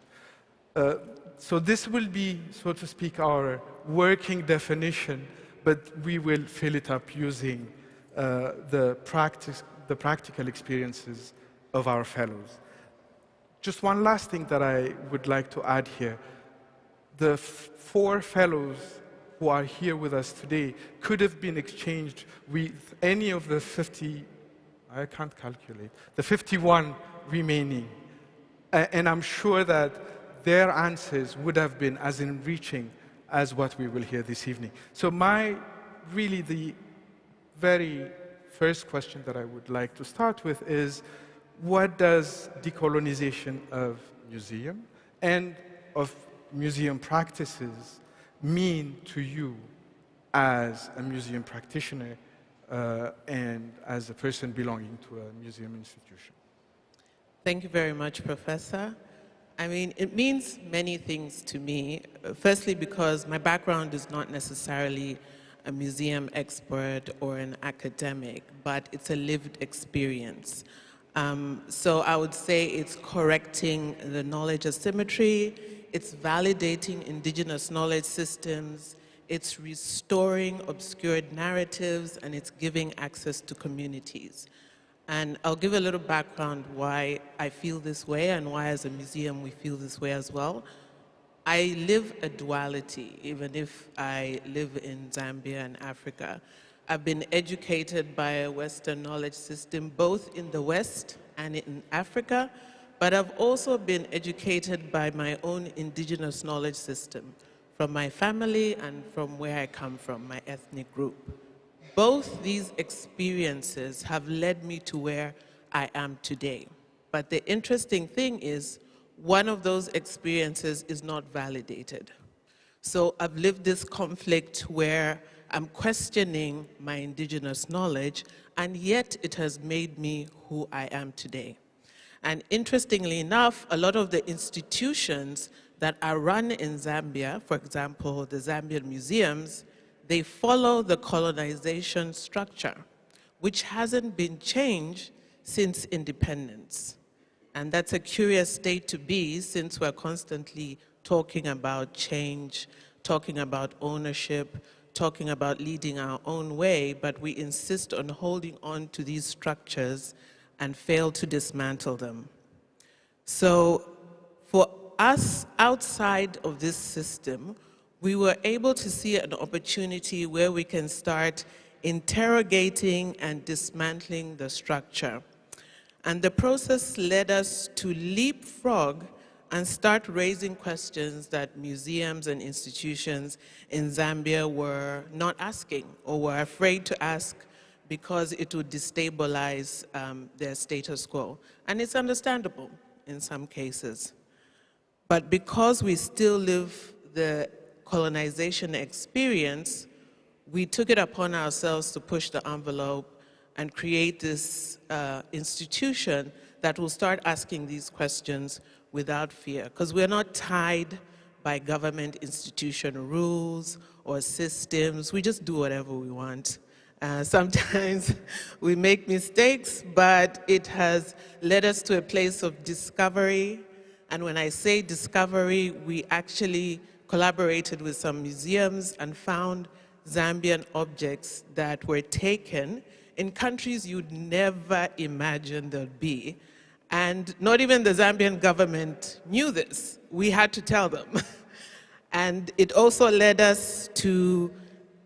So this will be, so to speak, our working definition, but we will fill it up using the practical experiences of our fellows. Just one last thing that I would like to add here. The 4 fellows who are here with us today could have been exchanged with any of the 51 remaining. And I'm sure that their answers would have been as enriching as what we will hear this evening. So the very first question that I would like to start with is, what does decolonization of museum and of museum practices mean to you as a museum practitioner and as a person belonging to a museum institution? Thank you very much, Professor. I mean, it means many things to me. Firstly, because my background is not necessarily a museum expert or an academic, but it's a lived experience. So I would say it's correcting the knowledge asymmetry, it's validating indigenous knowledge systems, it's restoring obscured narratives, and it's giving access to communities. And I'll give a little background why I feel this way and why as a museum we feel this way as well. I live a duality, even if I live in Zambia and Africa. I've been educated by a Western knowledge system, both in the West and in Africa, but I've also been educated by my own indigenous knowledge system, from my family and from where I come from, my ethnic group. Both these experiences have led me to where I am today. But the interesting thing is, one of those experiences is not validated. So I've lived this conflict where I'm questioning my indigenous knowledge, and yet it has made me who I am today. And interestingly enough, a lot of the institutions that are run in Zambia, for example, the Zambian museums, they follow the colonization structure, which hasn't been changed since independence. And that's a curious state to be, since we're constantly talking about change, talking about ownership, talking about leading our own way, but we insist on holding on to these structures and fail to dismantle them. So for us outside of this system, we were able to see an opportunity where we can start interrogating and dismantling the structure. And the process led us to leapfrog and start raising questions that museums and institutions in Zambia were not asking or were afraid to ask because it would destabilize their status quo. And it's understandable in some cases. But because we still live the colonization experience, we took it upon ourselves to push the envelope and create this institution that will start asking these questions without fear, because we're not tied by government institution rules or systems. We just do whatever we want. Sometimes we make mistakes, but it has led us to a place of discovery. And when I say discovery, we actually collaborated with some museums and found Zambian objects that were taken in countries you'd never imagine there'd be. And not even the Zambian government knew this. We had to tell them. And it also led us to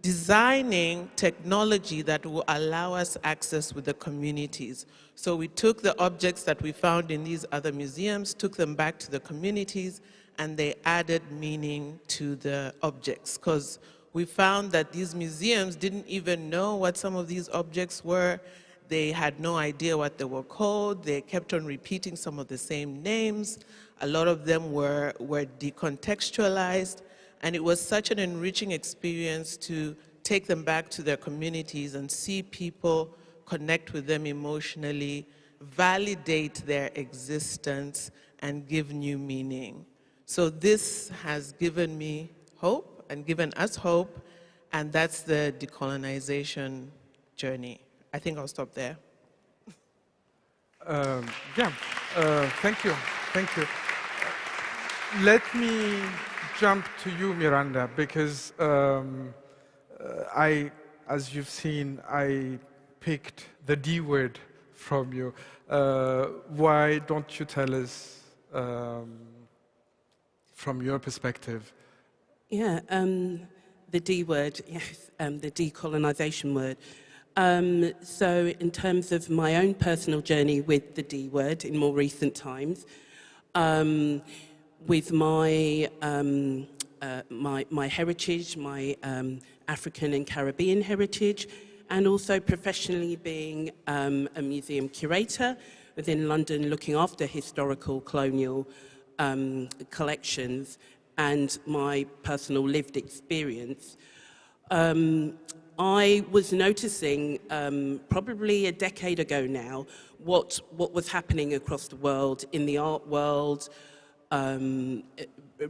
designing technology that will allow us access with the communities. So we took the objects that we found in these other museums, took them back to the communities, and they added meaning to the objects. Because we found that these museums didn't even know what some of these objects were. They had no idea what they were called. They kept on repeating some of the same names. A lot of them were decontextualized. And it was such an enriching experience to take them back to their communities and see people connect with them emotionally, validate their existence, and give new meaning. So this has given me hope and given us hope, and that's the decolonization journey. I think I'll stop there. Thank you. Let me jump to you, Miranda, because as you've seen, I picked the D word from you. Why don't you tell us from your perspective? Yeah, the D word, yes, the decolonization word. So in terms of my own personal journey with the D word in more recent times, with my my heritage, my African and Caribbean heritage, and also professionally being a museum curator within London, looking after historical colonial collections, and my personal lived experience, I was noticing probably a decade ago now what was happening across the world, in the art world,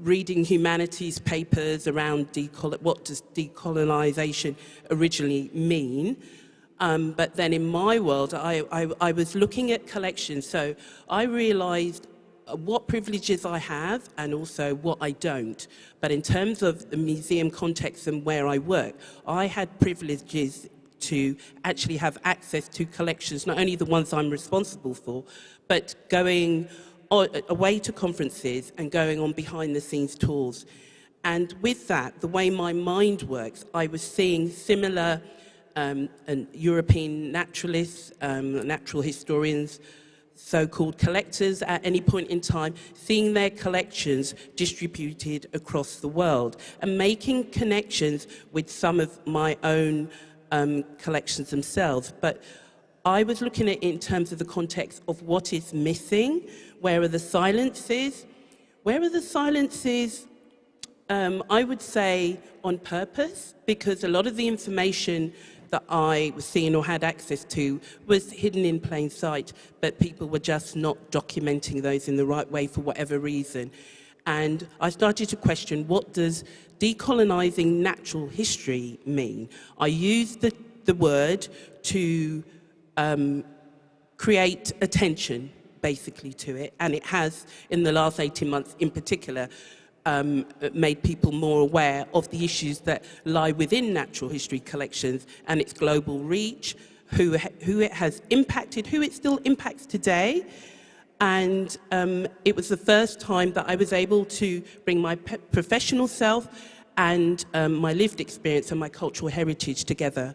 reading humanities papers around what does decolonization originally mean. But then in my world, I was looking at collections, so I realized what privileges I have and also what I don't. But in terms of the museum context and where I work, I had privileges to actually have access to collections, not only the ones I'm responsible for, but going away to conferences and going on behind the scenes tours. And with that, the way my mind works, I was seeing similar European naturalists, natural historians, so-called collectors at any point in time, seeing their collections distributed across the world and making connections with some of my own collections themselves. But I was looking at it in terms of the context of what is missing, where are the silences, I would say on purpose, because a lot of the information that I was seeing or had access to was hidden in plain sight, but people were just not documenting those in the right way for whatever reason. And I started to question, what does decolonizing natural history mean? I used the word to create attention, basically, to it, and it has, in the last 18 months in particular, made people more aware of the issues that lie within natural history collections and its global reach, who it has impacted, who it still impacts today. And it was the first time that I was able to bring my professional self and my lived experience and my cultural heritage together.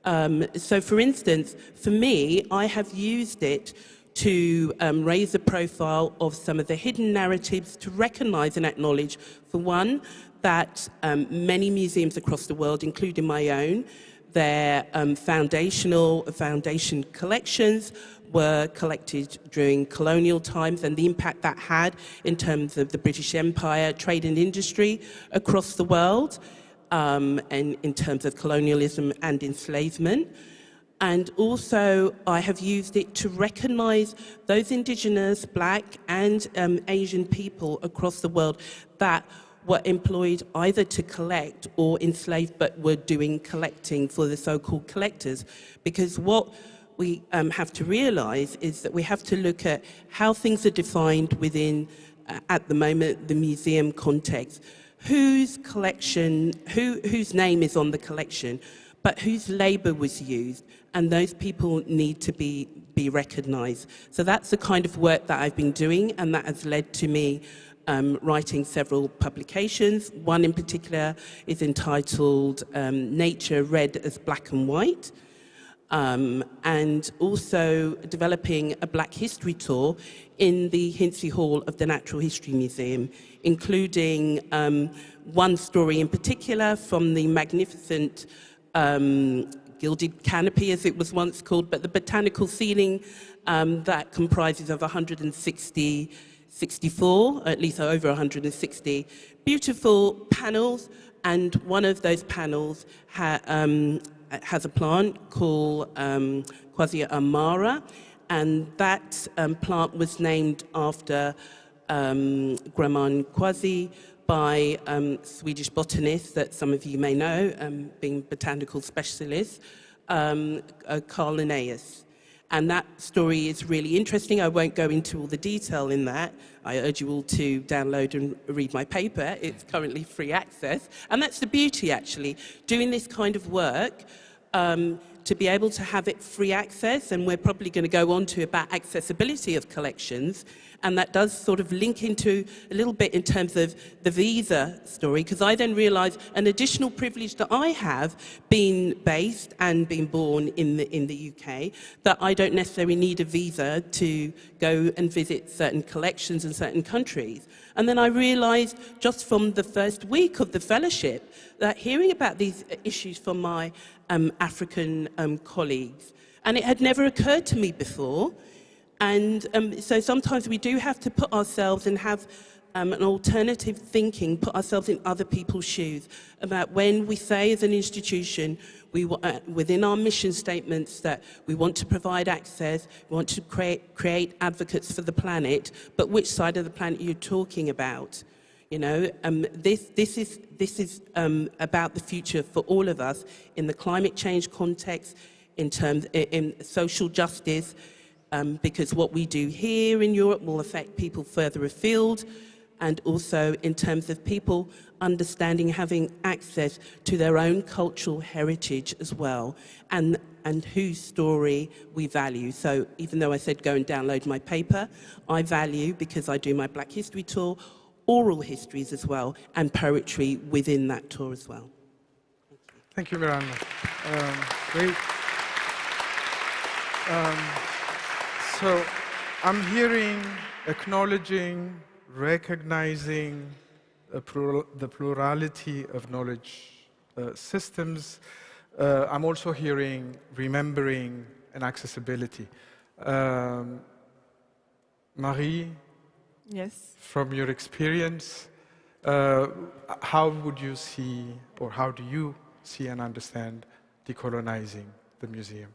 So for instance, for me, I have used it to raise the profile of some of the hidden narratives, to recognize and acknowledge, for one, that many museums across the world, including my own, their foundation collections were collected during colonial times, and the impact that had in terms of the British Empire, trade and industry across the world, and in terms of colonialism and enslavement. And also, I have used it to recognize those indigenous, Black and Asian people across the world that were employed either to collect or enslaved, but were doing collecting for the so-called collectors. Because what we have to realize is that we have to look at how things are defined within, at the moment, the museum context. Whose collection, whose name is on the collection, but whose labor was used, and those people need to be recognized. So that's the kind of work that I've been doing, and that has led to me writing several publications. One in particular is entitled Nature Read as Black and White, and also developing a Black History tour in the Hinsey Hall of the Natural History Museum, including one story in particular from the magnificent gilded canopy, as it was once called, but the botanical ceiling that comprises of 64, at least over 160, beautiful panels, and one of those panels has a plant called Quassia amara, and that plant was named after Gramman Quassi by Swedish botanists that some of you may know, being botanical specialists, Carl Linnaeus. And that story is really interesting. I won't go into all the detail in that. I urge you all to download and read my paper. It's currently free access. And that's the beauty, actually, doing this kind of work, to be able to have it free access, and we're probably going to go on to about accessibility of collections, and that does sort of link into a little bit in terms of the visa story, because I then realised an additional privilege that I have, being based and being born in the UK, that I don't necessarily need a visa to go and visit certain collections in certain countries. And then I realised just from the first week of the fellowship that hearing about these issues from my African colleagues, and it had never occurred to me before. And so sometimes we do have to put ourselves and have an alternative thinking, put ourselves in other people's shoes about when we say as an institution, within our mission statements that we want to provide access, we want to create advocates for the planet, but which side of the planet you're talking about. You know, this is about the future for all of us in the climate change context, in social justice, because what we do here in Europe will affect people further afield, and also in terms of people understanding, having access to their own cultural heritage as well, and whose story we value. So even though I said go and download my paper, I value, because I do my Black History tour, oral histories as well, and poetry within that tour as well. Thank you, Miranda. Great. So I'm hearing, acknowledging, recognizing the plurality of knowledge systems. I'm also hearing remembering and accessibility. Marie? Yes. From your experience, how would you see, or how do you see and understand decolonizing the museum?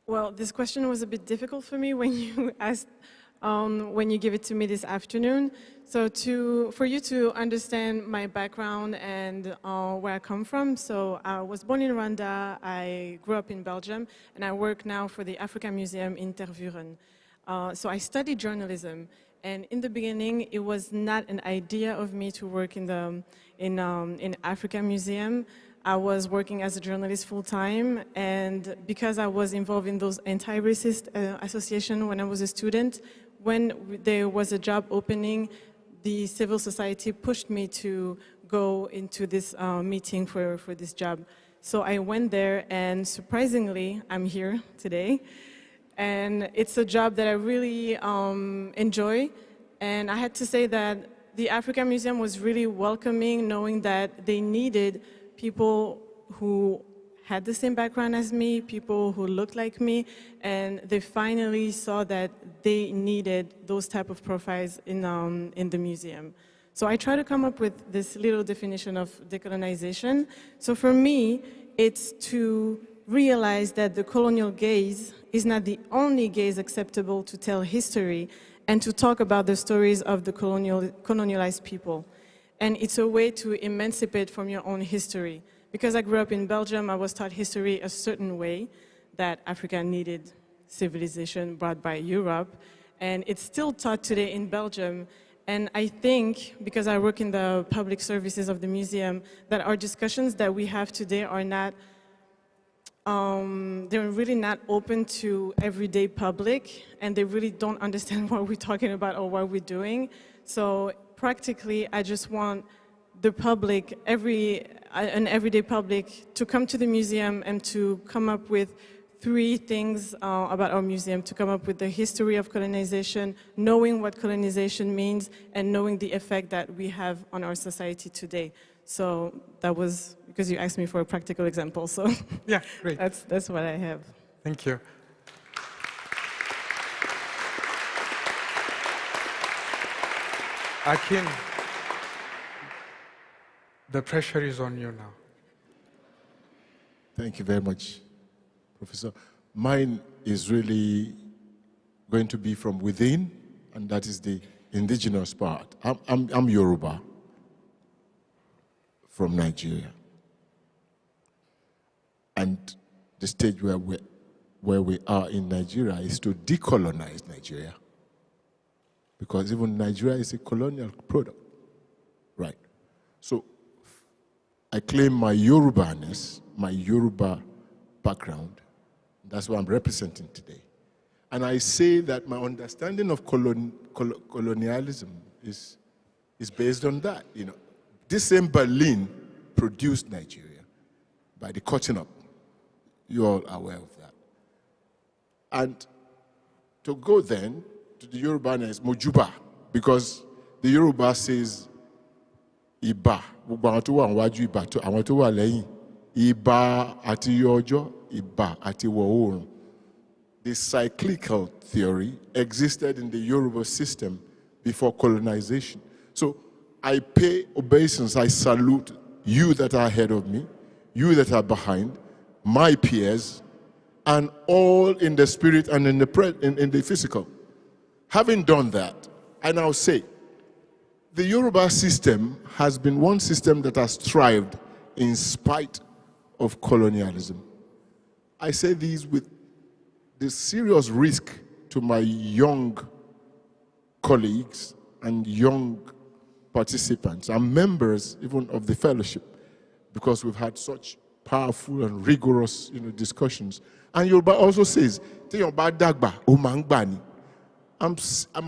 Well, this question was a bit difficult for me when you asked, when you gave it to me this afternoon. So for you to understand my background and where I come from, so I was born in Rwanda, I grew up in Belgium, and I work now for the African Museum in Tervuren. So I studied journalism, and in the beginning, it was not an idea of me to work in the African Museum. I was working as a journalist full-time, and because I was involved in those anti-racist associations when I was a student, when there was a job opening, the civil society pushed me to go into this meeting for this job. So I went there, and surprisingly, I'm here today. And it's a job that I really enjoy. And I had to say that the African Museum was really welcoming, knowing that they needed people who had the same background as me, people who looked like me, and they finally saw that they needed those type of profiles in the museum. So I try to come up with this little definition of decolonization. So for me, it's to realize that the colonial gaze is not the only gaze acceptable to tell history and to talk about the stories of the colonialized people. And it's a way to emancipate from your own history. Because I grew up in Belgium, I was taught history a certain way, that Africa needed civilization brought by Europe. And it's still taught today in Belgium. And I think, because I work in the public services of the museum, that our discussions that we have today are not, they're really not open to everyday public, and they really don't understand what we're talking about or what we're doing. So practically, I just want the public, an everyday public, to come to the museum and to come up with 3 things about our museum, to come up with the history of colonization, knowing what colonization means, and knowing the effect that we have on our society today. So that was because you asked me for a practical example, so yeah, great. That's what I have. Thank you. Akin, the pressure is on you now. Thank you very much, Professor. Mine is really going to be from within, and that is the indigenous part. I'm Yoruba from Nigeria. And the stage where we are in Nigeria is to decolonize Nigeria. Because even Nigeria is a colonial product, right? So I claim my Yoruba-ness, my Yoruba background. That's what I'm representing today. And I say that my understanding of colonialism is based on that. You know, this same Berlin produced Nigeria by the cutting up. You're all aware of that. And to go then to the Yoruba-ness, Mojuba, because the Yoruba says Iba. Iba ati yojo, Iba ati woorun. The cyclical theory existed in the Yoruba system before colonization. So I pay obeisance, I salute you that are ahead of me, you that are behind, my peers, and all in the spirit and in the physical. Having done that, I now say, the Yoruba system has been one system that has thrived in spite of colonialism. I say these with the serious risk to my young colleagues and young participants and members even of the fellowship, because we've had such powerful and rigorous discussions. And Yoruba also says, I'm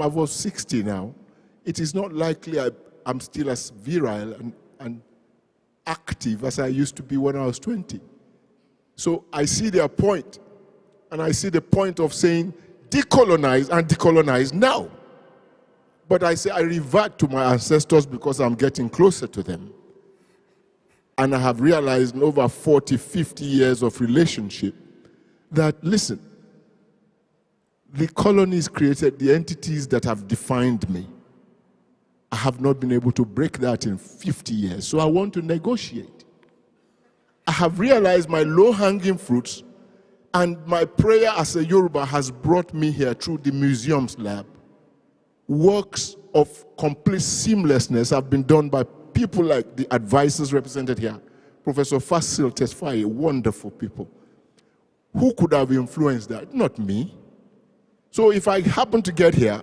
about 60 now. It is not likely I'm still as virile and active as I used to be when I was 20. So I see their point, and I see the point of saying decolonize and decolonize now. But I say I revert to my ancestors because I'm getting closer to them. And I have realized in over 40, 50 years of relationship that, listen, the colonies created the entities that have defined me. I have not been able to break that in 50 years, so I want to negotiate. I have realized my low-hanging fruits, and my prayer as a Yoruba has brought me here through the MuseumsLab. Works of complete seamlessness have been done by people like the advisors represented here, Professor Fasil Tesfaye, wonderful people. Who could have influenced that? Not me. So if I happen to get here,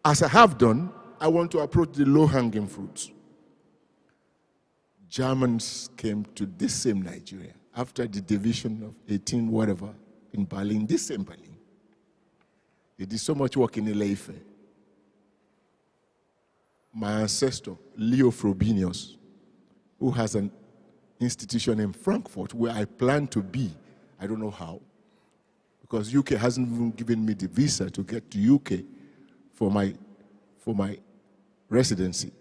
as I have done, I want to approach the low-hanging fruits. Germans came to this same Nigeria after the division of 18 whatever in Berlin, this same Berlin. They did so much work in Ileife. My ancestor, Leo Frobenius, who has an institution in Frankfurt where I plan to be, I don't know how, because UK hasn't even given me the visa to get to UK for my residency.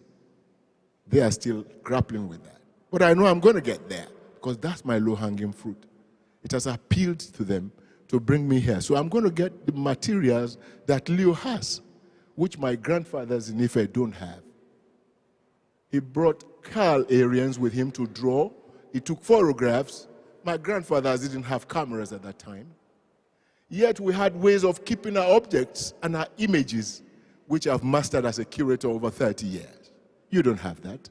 They are still grappling with that. But I know I'm going to get there because that's my low-hanging fruit. It has appealed to them to bring me here. So I'm going to get the materials that Leo has, which my grandfathers in Ife don't have. He brought Carl Arians with him to draw. He took photographs. My grandfathers didn't have cameras at that time. Yet we had ways of keeping our objects and our images, which I've mastered as a curator over 30 years. You don't have that.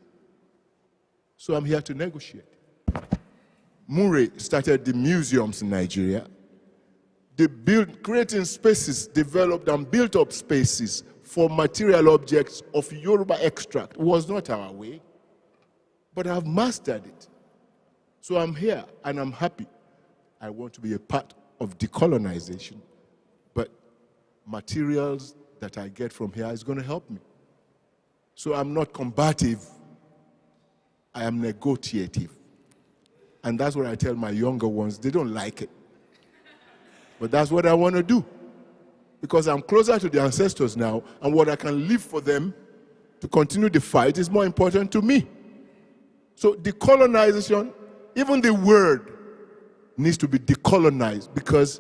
So I'm here to negotiate. Murray started the museums in Nigeria. They built, creating spaces, developed and built up spaces for material objects of Yoruba extract. It was not our way, but I've mastered it. So I'm here and I'm happy. I want to be a part of decolonization, but materials that I get from here is going to help me. So I'm not combative, I am negotiative. And that's what I tell my younger ones. They don't like it. But that's what I want to do. Because I'm closer to the ancestors now, and what I can leave for them to continue the fight is more important to me. So decolonization, even the word needs to be decolonized, because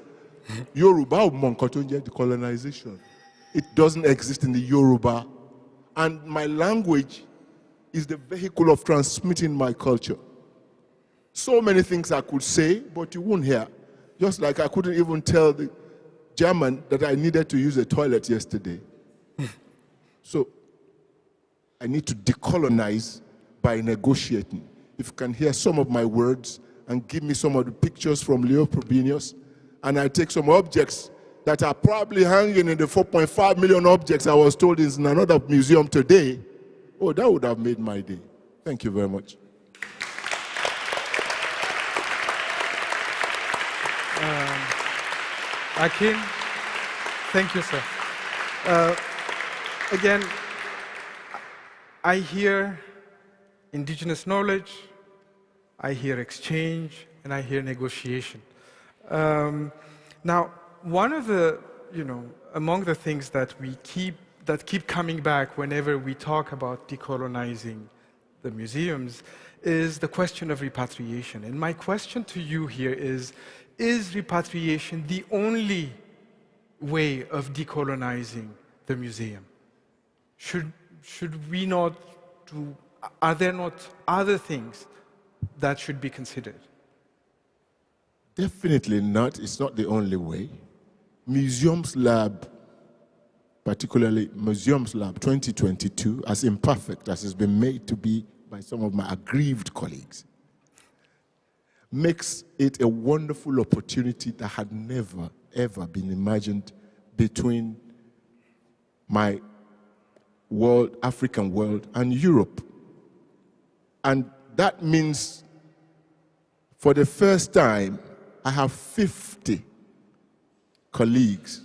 Yoruba decolonization. It doesn't exist in the Yoruba. And my language is the vehicle of transmitting my culture. So many things I could say, but you won't hear. Just like I couldn't even tell the German that I needed to use a toilet yesterday. So I need to decolonize by negotiating. If you can hear some of my words and give me some of the pictures from Leo Probenius, and I take some objects that are probably hanging in the 4.5 million objects I was told is in another museum today, oh, that would have made my day. Thank you very much. Akin, thank you, sir. Again, I hear indigenous knowledge, I hear exchange, and I hear negotiation. Now, one of the, among the things that keep coming back whenever we talk about decolonizing the museums is the question of repatriation. And my question to you here is repatriation the only way of decolonizing the museum? Should we not do, are there not other things that should be considered? Definitely not. It's not the only way. MuseumsLab, particularly MuseumsLab 2022, as imperfect as it's been made to be by some of my aggrieved colleagues, makes it a wonderful opportunity that had never, ever been imagined between my world, African world, and Europe. And that means, for the first time, I have 50 colleagues.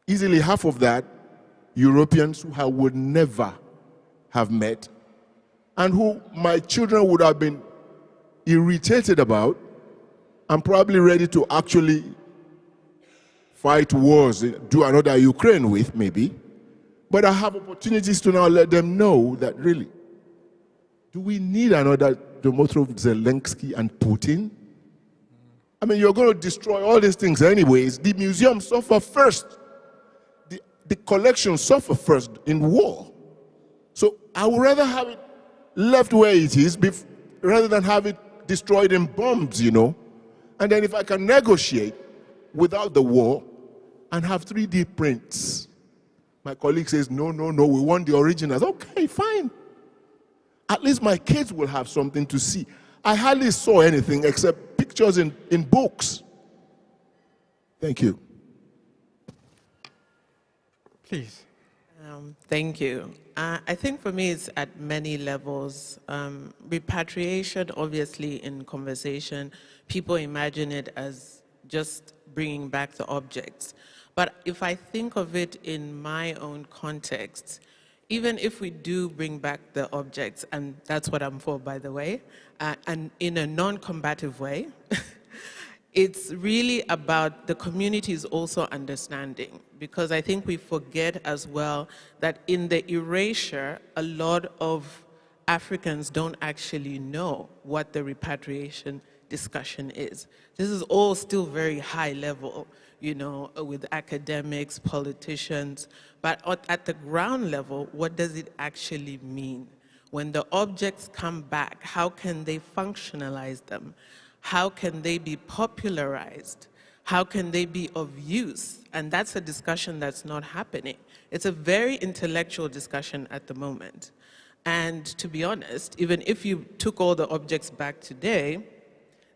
Easily half of that, Europeans who I would never have met, and who my children would have been irritated about, and probably ready to actually fight wars, do another Ukraine with, maybe. But I have opportunities to now let them know that really, do we need another Dmytro Zelensky and Putin? I mean, you're going to destroy all these things anyways. The museums suffer first. the collection suffer first in war. So I would rather have it left where it is rather than have it destroyed in bombs, you know. And then if I can negotiate without the war and have 3D prints, my colleague says, no, we want the originals. Okay, fine. At least my kids will have something to see. I hardly saw anything except pictures in books. Thank you. Please. Thank you. I think for me it's at many levels. Repatriation, obviously in conversation, people imagine it as just bringing back the objects. But if I think of it in my own context, even if we do bring back the objects, and that's what I'm for, by the way, and in a non-combative way, it's really about the communities also understanding, because I think we forget as well that in the erasure, a lot of Africans don't actually know what the repatriation discussion is. This is all still very high level, you know, with academics, politicians, but at the ground level, what does it actually mean? When the objects come back, how can they functionalize them? How can they be popularized? How can they be of use? And that's a discussion that's not happening. It's a very intellectual discussion at the moment. And to be honest, even if you took all the objects back today,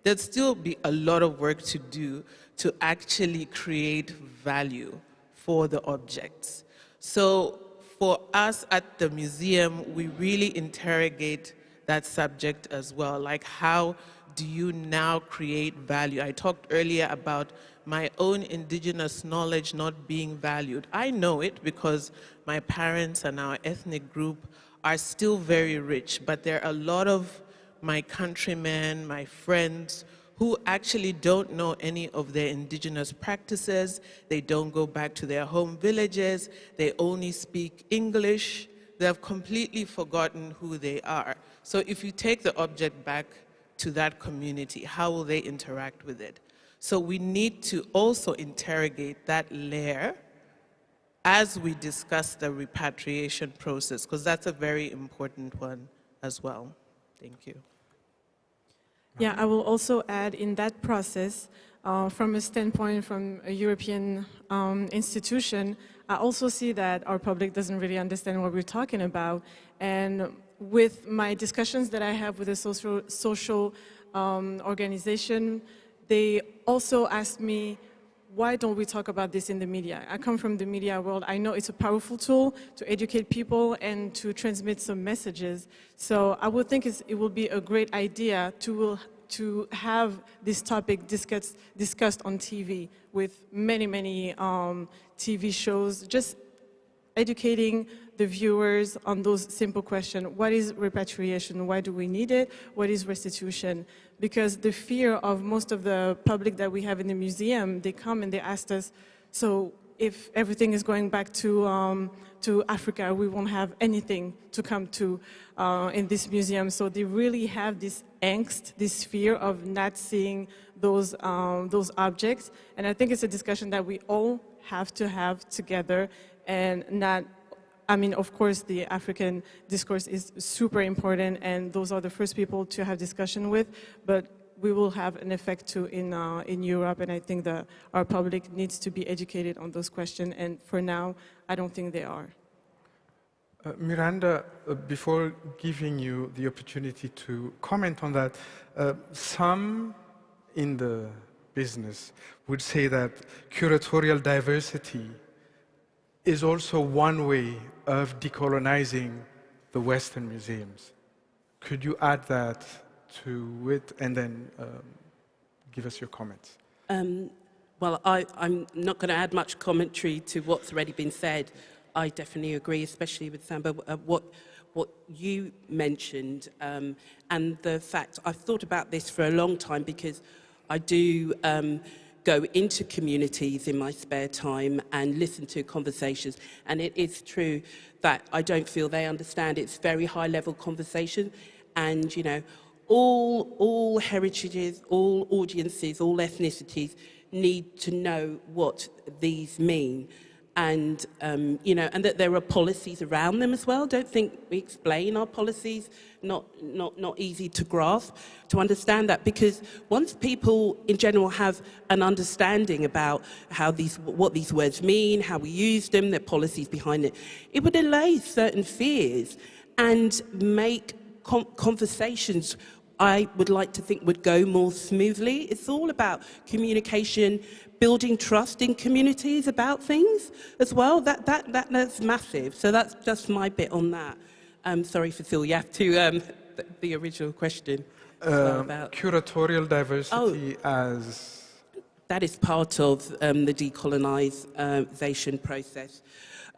there'd still be a lot of work to do to actually create value for the objects. So for us at the museum, we really interrogate that subject as well. Like, how do you now create value? I talked earlier about my own indigenous knowledge not being valued. I know it because my parents and our ethnic group are still very rich, but there are a lot of my countrymen, my friends, who actually don't know any of their indigenous practices. They don't go back to their home villages. They only speak English. They have completely forgotten who they are. So if you take the object back to that community, how will they interact with it? So we need to also interrogate that layer as we discuss the repatriation process, because that's a very important one as well. Thank you. Yeah, I will also add in that process, from a standpoint from a European institution, I also see that our public doesn't really understand what we're talking about. And with my discussions that I have with a social organization, they also ask me, why don't we talk about this in the media? I come from the media world. I know it's a powerful tool to educate people and to transmit some messages. So I would think it would be a great idea to have this topic discussed on TV with many TV shows, just educating the viewers on those simple questions. What is repatriation? Why do we need it? What is restitution? Because the fear of most of the public that we have in the museum, they come and they ask us, so if everything is going back to Africa, we won't have anything to come to in this museum. So they really have this angst, this fear of not seeing those objects. And I think it's a discussion that we all have to have together, and not, I mean, of course, the African discourse is super important, and those are the first people to have discussion with, but we will have an effect too in Europe, and I think that our public needs to be educated on those questions, and for now, I don't think they are. Miranda, before giving you the opportunity to comment on that, some in the business would say that curatorial diversity is also one way of decolonizing the Western museums. Could you add that to it and then give us your comments? Well, I'm not going to add much commentary to what's already been said. I definitely agree, especially with Samba, what you mentioned, and the fact, I've thought about this for a long time because I do go into communities in my spare time and listen to conversations, and it is true that I don't feel they understand. It's very high-level conversation, and you know, all heritages, all audiences, all ethnicities need to know what these mean. and and that there are policies around them as well. Don't think we explain our policies. Not easy to grasp, to understand that, because once people in general have an understanding about what these words mean, how we use them, their policies behind it, it would allay certain fears and make conversations, I would like to think, would go more smoothly. It's all about communication, building trust in communities about things as well. That's massive. So that's just my bit on that. Sorry, Cecilia, to the original question. About curatorial diversity as... That is part of the decolonization process.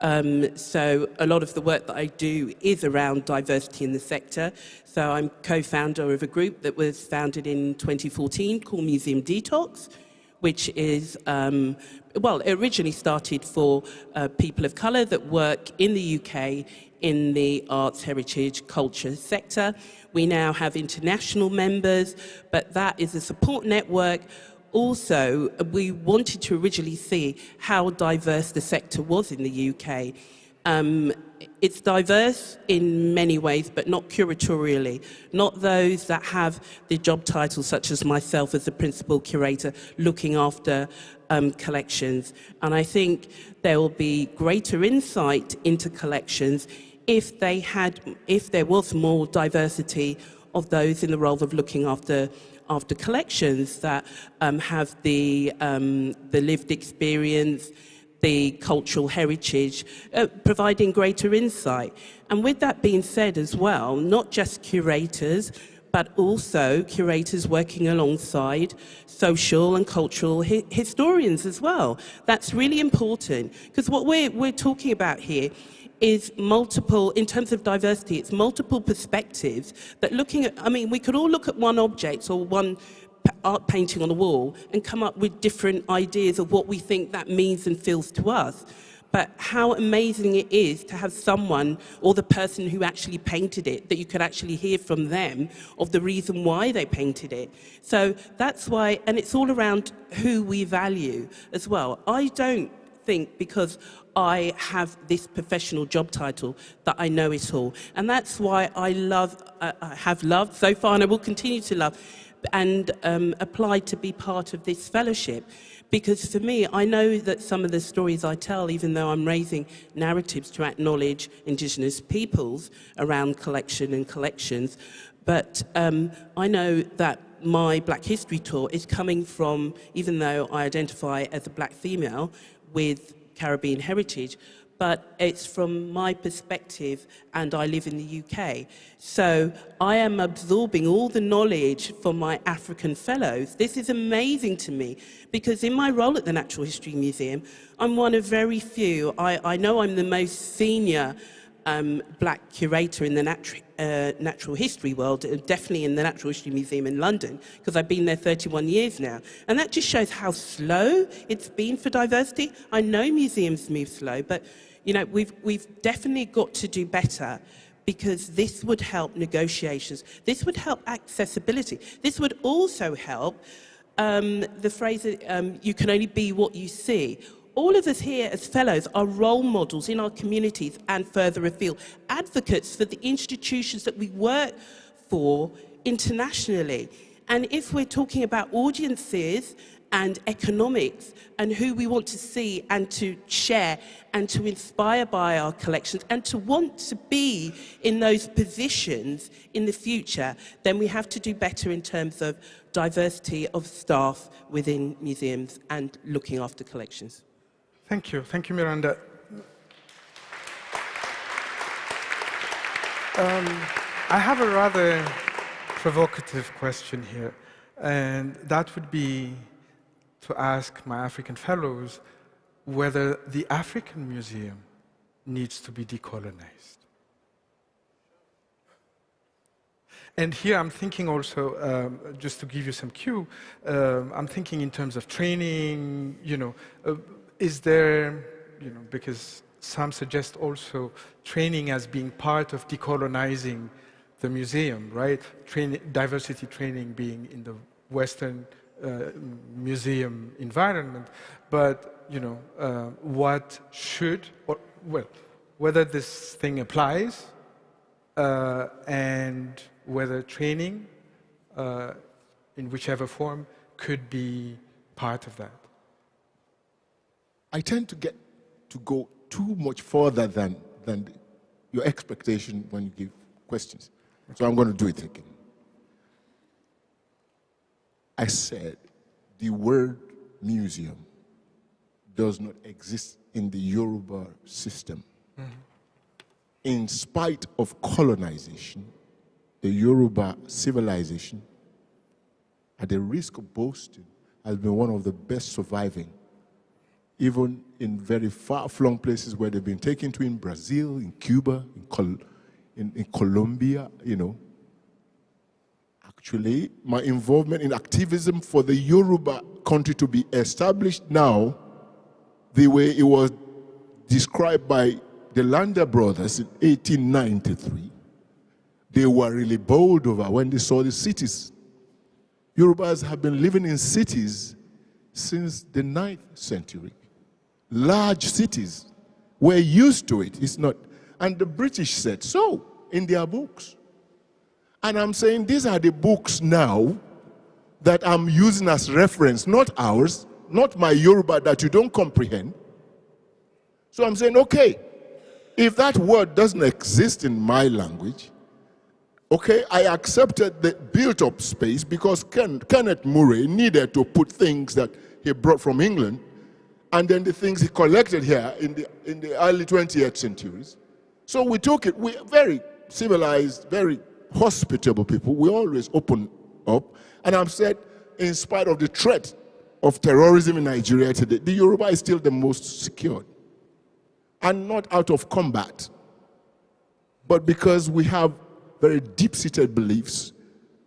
So a lot of the work that I do is around diversity in the sector. So I'm co-founder of a group that was founded in 2014 called Museum Detox, which is, well, it originally started for people of colour that work in the UK in the arts, heritage, culture sector. We now have international members, but that is a support network. Also, we wanted to originally see how diverse the sector was in the UK. It's diverse in many ways, but not curatorially. Not those that have the job titles, such as myself as the principal curator, looking after collections. And I think there will be greater insight into collections if there was more diversity of those in the role of looking after collections that have the lived experience, the cultural heritage, providing greater insight. And with that being said as well, not just curators, but also curators working alongside social and cultural historians as well. That's really important, because what we're talking about here is multiple, in terms of diversity, it's multiple perspectives that looking at, I mean, we could all look at one object or one art painting on the wall and come up with different ideas of what we think that means and feels to us. But how amazing it is to have someone, or the person who actually painted it, that you could actually hear from them of the reason why they painted it. So that's why, and it's all around who we value as well. I don't think because I have this professional job title that I know it all. And that's why I have loved so far, and I will continue to love, and applied to be part of this fellowship. Because for me, I know that some of the stories I tell, even though I'm raising narratives to acknowledge Indigenous peoples around collection and collections, but I know that my Black History tour is coming from, even though I identify as a Black female with Caribbean heritage, but it's from my perspective, and I live in the UK. So I am absorbing all the knowledge from my African fellows. This is amazing to me, because in my role at the Natural History Museum, I'm one of very few. I know I'm the most senior Black curator in the natural history world, definitely in the Natural History Museum in London, because I've been there 31 years now. And that just shows how slow it's been for diversity. I know museums move slow, but you know, we've definitely got to do better, because this would help negotiations. This would help accessibility. This would also help the phrase that you can only be what you see. All of us here as fellows are role models in our communities and further afield, advocates for the institutions that we work for internationally. And if we're talking about audiences and economics and who we want to see and to share and to inspire by our collections and to want to be in those positions in the future, then we have to do better in terms of diversity of staff within museums and looking after collections. Thank you, Miranda. I have a rather provocative question here, and that would be to ask my African fellows whether the African Museum needs to be decolonized. And here I'm thinking also, just to give you some cue, I'm thinking in terms of training, is there, because some suggest also training as being part of decolonizing the museum, right? Diversity training being in the Western museum environment, but what should, or, well, whether this thing applies and whether training in whichever form could be part of that. I tend to go too much further than your expectation when you give questions. So I'm going to do it again. I said the word museum does not exist in the Yoruba system. Mm-hmm. In spite of colonization, the Yoruba civilization, at the risk of boasting, has been one of the best surviving, even in very far-flung places where they've been taken to, in Brazil, in Cuba, in Colombia, Actually, my involvement in activism for the Yoruba country to be established now, the way it was described by the Lander brothers in 1893, they were really bowled over when they saw the cities. Yorubas have been living in cities since the 9th century. Large cities. We're used to it. It's not. And the British said so in their books. And I'm saying these are the books now that I'm using as reference, not ours, not my Yoruba that you don't comprehend. So I'm saying, okay, if that word doesn't exist in my language, okay, I accepted the built-up space because Kenneth Murray needed to put things that he brought from England and then the things he collected here in the early 20th centuries. So we took it. We're very civilized, very hospitable people. We always open up. And I've said, in spite of the threat of terrorism in Nigeria today, the Yoruba is still the most secured. And not out of combat, but because we have very deep-seated beliefs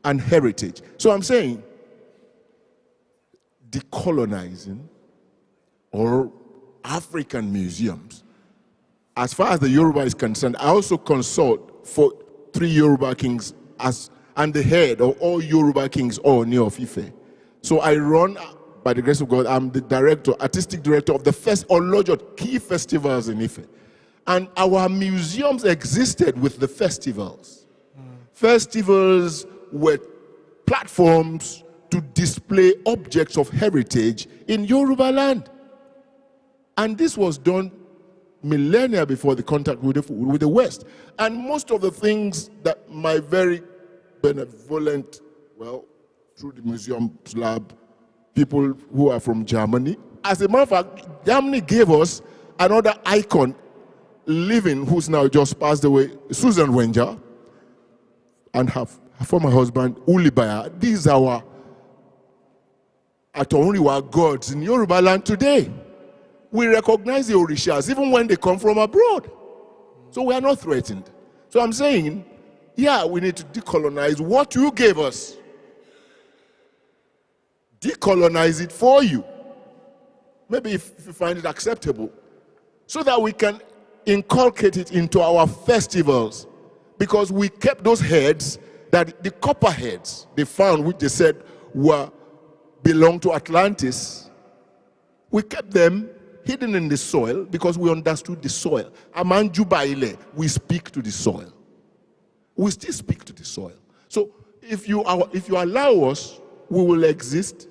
and heritage. So I'm saying, decolonizing or African museums, as far as the Yoruba is concerned, I also consult for 3 Yoruba kings and the head of all Yoruba kings, Ooni of Ife. So I run, by the grace of God, I'm the director, artistic director of the first Olojo key festivals in Ife. And our museums existed with the festivals. Festivals were platforms to display objects of heritage in Yoruba land. And this was done millennia before the contact with the West. And most of the things that my very benevolent, well, through the MuseumsLab, people who are from Germany, as a matter of fact, Germany gave us another icon living who's now just passed away, Susan Wenger, and her former husband, Uli Baya. These are our Atonriwa gods in Yoruba land today. We recognize the Orishas even when they come from abroad. So we are not threatened. So I'm saying, yeah, we need to decolonize what you gave us. Decolonize it for you. Maybe if you find it acceptable. So that we can inculcate it into our festivals. Because we kept those heads, that the copper heads they found, which they said belonged to Atlantis. We kept them hidden in the soil because we understood the soil. Amanju Baile, we speak to the soil. We still speak to the soil. So if you allow us, we will exist.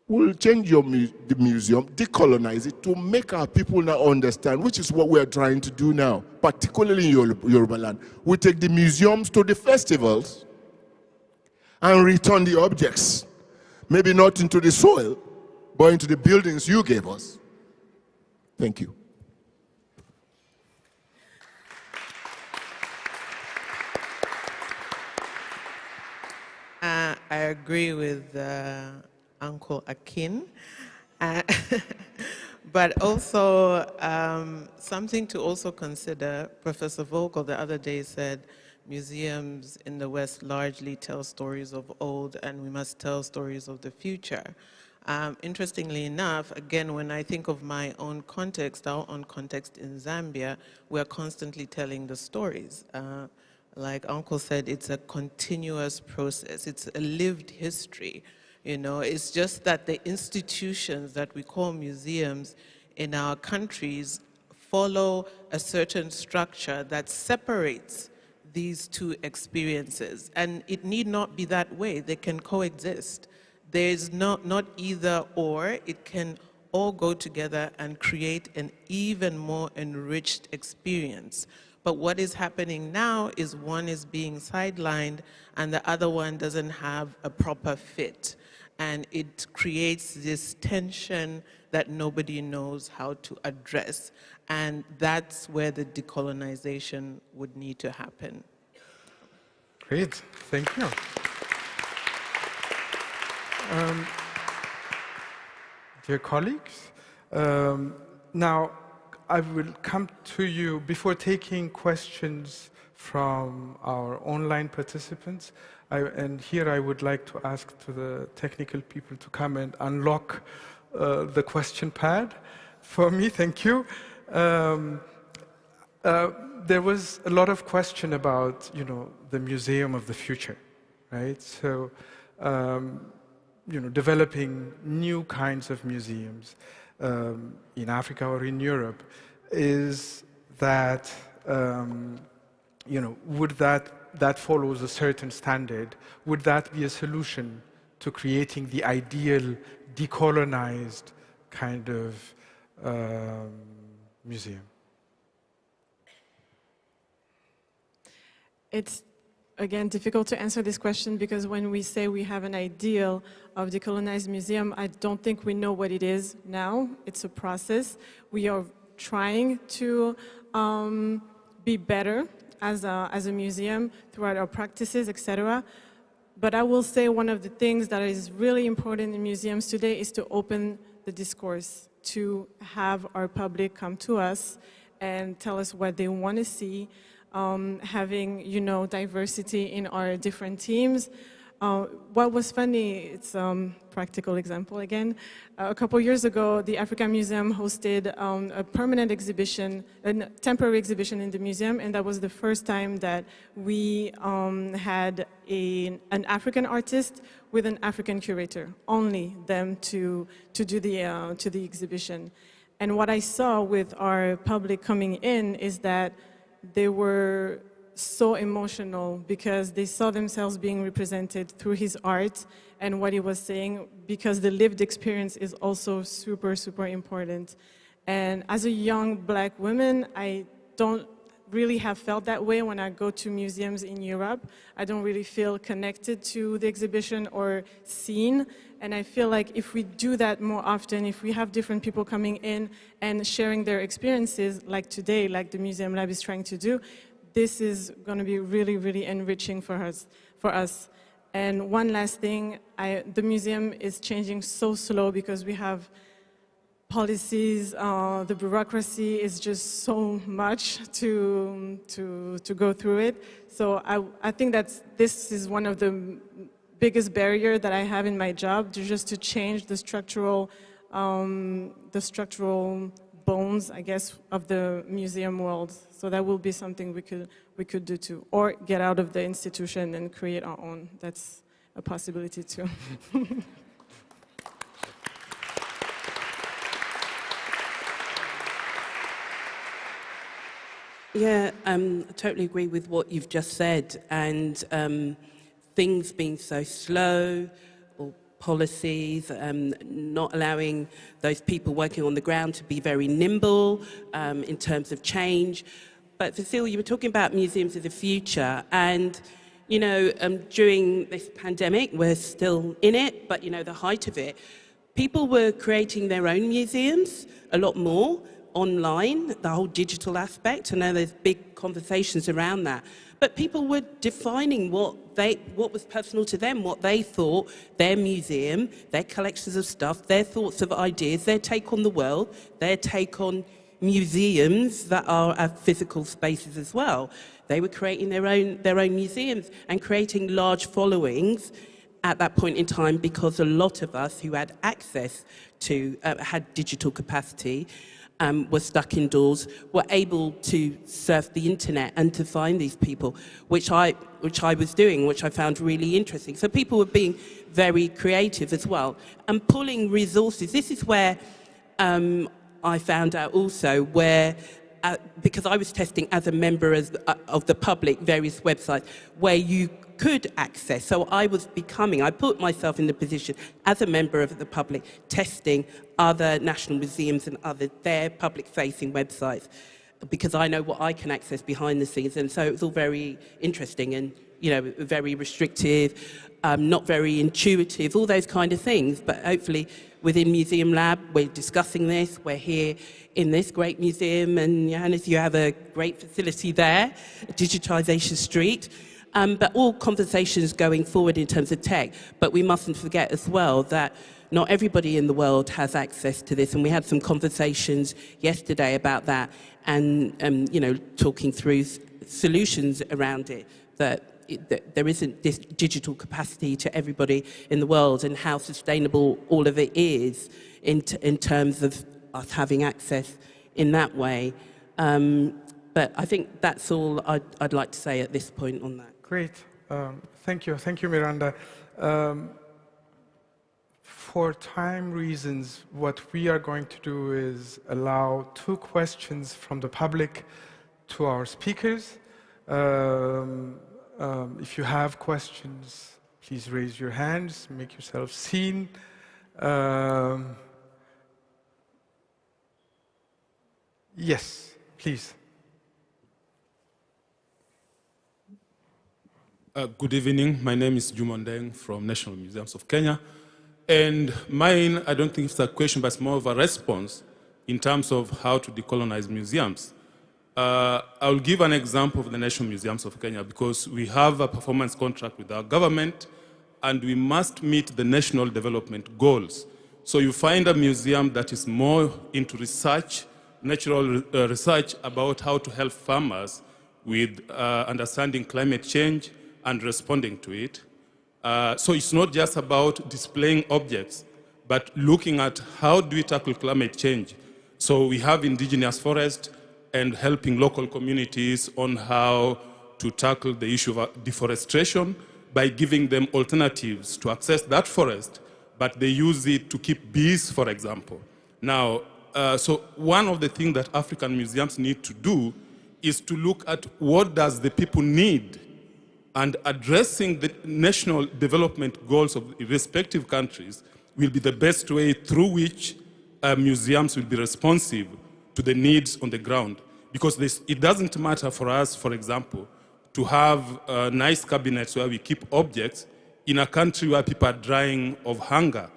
We'll change the museum, decolonize it to make our people now understand, which is what we're trying to do now, particularly in Yoruba land. We take the museums to the festivals and return the objects. Maybe not into the soil, but into the buildings you gave us. Thank you. I agree with Uncle Akin. But also, something to also consider, Professor Vogel the other day said, museums in the West largely tell stories of old and we must tell stories of the future. Interestingly enough, again, when I think of my own context, our own context in Zambia, we're constantly telling the stories. Like Uncle said, it's a continuous process. It's a lived history. You know, it's just that the institutions that we call museums in our countries follow a certain structure that separates these two experiences. And it need not be that way. They can coexist. There's not either or. It can all go together and create an even more enriched experience. But what is happening now is one is being sidelined and the other one doesn't have a proper fit. And it creates this tension that nobody knows how to address. And that's where the decolonization would need to happen. Great, thank you. Dear colleagues, now I will come to you before taking questions from our online participants. And here I would like to ask to the technical people to come and unlock the question pad for me. Thank you. There was a lot of question about, you know, the museum of the future, right? So, you know, developing new kinds of museums in Africa or in Europe, is that, you know, would that follows a certain standard? Would that be a solution to creating the ideal decolonized kind of museum? It's, again, difficult to answer this question because when we say we have an ideal of decolonized museum, I don't think we know what it is now. It's a process. We are trying to be better as a museum throughout our practices, etc. But I will say one of the things that is really important in museums today is to open the discourse, to have our public come to us and tell us what they want to see. Having, you know, diversity in our different teams. What was funny, it's a practical example again. A couple years ago, the African Museum hosted a permanent exhibition, a temporary exhibition in the museum, and that was the first time that we had an African artist with an African curator, only them to do the exhibition. And what I saw with our public coming in is that they were so emotional because they saw themselves being represented through his art and what he was saying, because the lived experience is also super, super important. And as a young Black woman, I don't really have felt that way when I go to museums in Europe. I don't really feel connected to the exhibition or seen. And I feel like if we do that more often, if we have different people coming in and sharing their experiences, like today, like the Museum Lab is trying to do, this is going to be really, really enriching for us. And one last thing, the museum is changing so slow because we have policies, the bureaucracy is just so much to go through it. So I think that this is one of the biggest barrier that I have in my job, just to change the structural bones, I guess, of the museum world. So that will be something we could do too, or get out of the institution and create our own. That's a possibility too. Yeah, I totally agree with what you've just said, and things being so slow, or policies, not allowing those people working on the ground to be very nimble in terms of change. But Cecile, you were talking about museums of the future, and you know, during this pandemic, we're still in it, but you know, the height of it, people were creating their own museums a lot more online, the whole digital aspect. I know there's big conversations around that, but people were defining what was personal to them, what they thought, their museum, their collections of stuff, their thoughts of ideas, their take on the world, their take on museums that are physical spaces as well. They were creating their own museums and creating large followings at that point in time, because a lot of us who had access to, had digital capacity, were stuck indoors, were able to surf the internet and to find these people, which I was doing, which I found really interesting. So people were being very creative as well and pulling resources. This is where I found out also where, because I was testing as a member of the public, various websites where you could access. So I put myself in the position as a member of the public, testing other national museums and their public-facing websites, because I know what I can access behind the scenes. And so it was all very interesting and, you know, very restrictive, not very intuitive, all those kind of things. But hopefully within MuseumsLab, we're discussing this. We're here in this great museum, and Johannes, you have a great facility there, Digitization Street. But all conversations going forward in terms of tech. But we mustn't forget as well that not everybody in the world has access to this. And we had some conversations yesterday about that and you know, talking through solutions around it, that there isn't this digital capacity to everybody in the world, and how sustainable all of it is in terms of us having access in that way. But I think that's all I'd like to say at this point on that. Great. Thank you, Miranda. For time reasons, what we are going to do is allow 2 questions from the public to our speakers. If you have questions, please raise your hands, make yourself seen. Yes, please. Good evening. My name is Jumondeng from National Museums of Kenya. And mine, I don't think it's a question, but it's more of a response in terms of how to decolonize museums. I'll give an example of the National Museums of Kenya, because we have a performance contract with our government and we must meet the national development goals. So you find a museum that is more into research, natural research about how to help farmers with understanding climate change and responding to it. So it's not just about displaying objects, but looking at how do we tackle climate change. So we have indigenous forest and helping local communities on how to tackle the issue of deforestation by giving them alternatives to access that forest, but they use it to keep bees, for example. Now, so one of the things that African museums need to do is to look at what does the people need, and addressing the national development goals of the respective countries will be the best way through which museums will be responsive to the needs on the ground. Because it doesn't matter for us, for example, to have nice cabinets where we keep objects in a country where people are dying of hunger,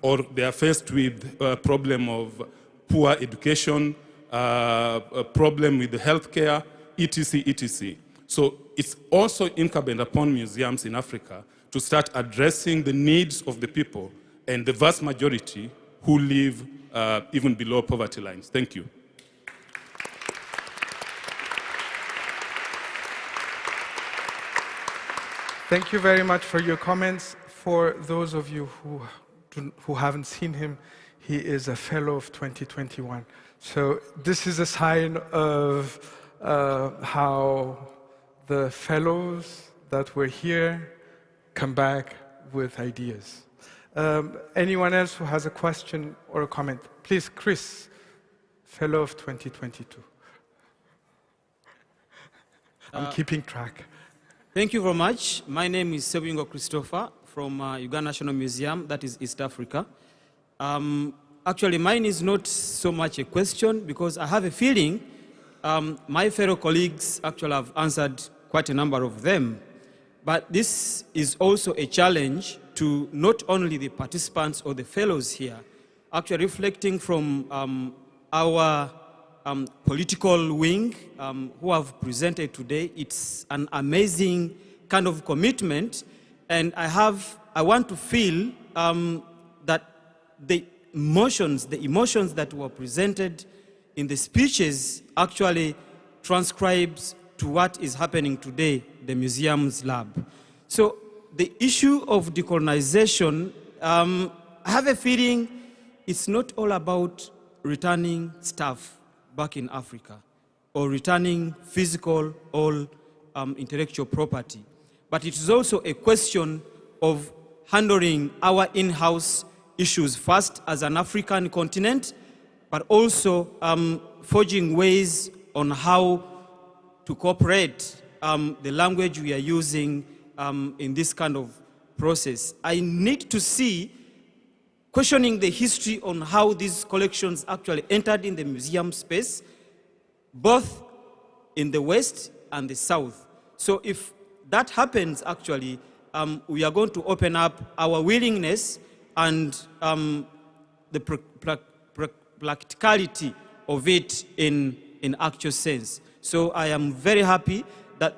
or they are faced with a problem of poor education, a problem with the healthcare, etc., etc. So it's also incumbent upon museums in Africa to start addressing the needs of the people and the vast majority who live even below poverty lines. Thank you. Thank you very much for your comments. For those of you who haven't seen him, he is a fellow of 2021. So this is a sign of how the fellows that were here come back with ideas. Anyone else who has a question or a comment? Please, Chris, fellow of 2022. I'm keeping track. Thank you very much. My name is Sebingo Christopher from Uganda National Museum, that is East Africa. Actually, mine is not so much a question, because I have a feeling my fellow colleagues actually have answered quite a number of them. But this is also a challenge to not only the participants or the fellows here, actually reflecting from our political wing who have presented today. It's an amazing kind of commitment, and I want to feel that the emotions that were presented in the speeches actually transcribes to what is happening today, the MuseumsLab. So the issue of decolonization, I have a feeling it's not all about returning stuff back in Africa or returning physical or intellectual property. But it is also a question of handling our in-house issues first as an African continent, but also forging ways on how to cooperate the language we are using in this kind of process. I need to see questioning the history on how these collections actually entered in the museum space, both in the West and the South. So if that happens, actually, we are going to open up our willingness and the practicality of it in actual sense. So I am very happy that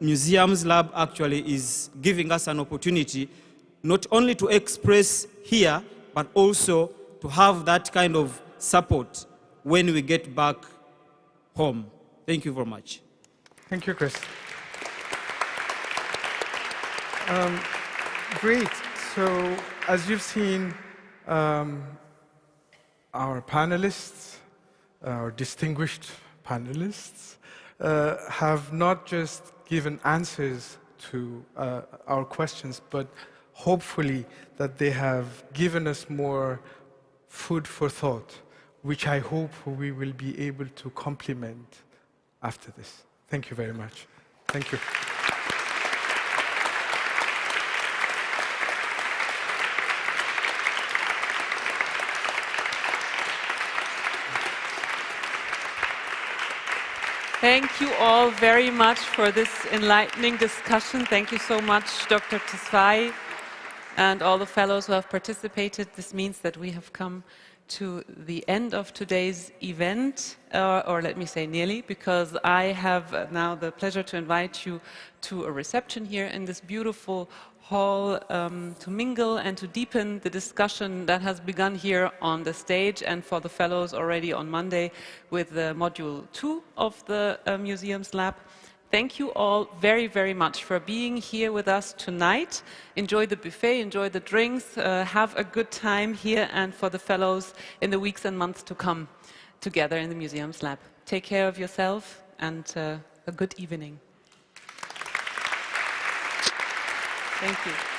MuseumsLab actually is giving us an opportunity not only to express here, but also to have that kind of support when we get back home. Thank you very much. Thank you, Chris. Great. So, as you've seen, our panelists, our distinguished panelists, have not just given answers to our questions, but hopefully that they have given us more food for thought, which I hope we will be able to complement after this. Thank you very much. Thank you. Thank you all very much for this enlightening discussion. Thank you so much, Dr. Tesfaye, and all the fellows who have participated. This means that we have come to the end of today's event, or let me say nearly, because I have now the pleasure to invite you to a reception here in this beautiful hall to mingle and to deepen the discussion that has begun here on the stage, and for the fellows already on Monday with the module 2 of the MuseumsLab. Thank you all very, very much for being here with us tonight. Enjoy the buffet, enjoy the drinks, have a good time here, and for the fellows in the weeks and months to come together in the MuseumsLab. Take care of yourself and a good evening. Thank you.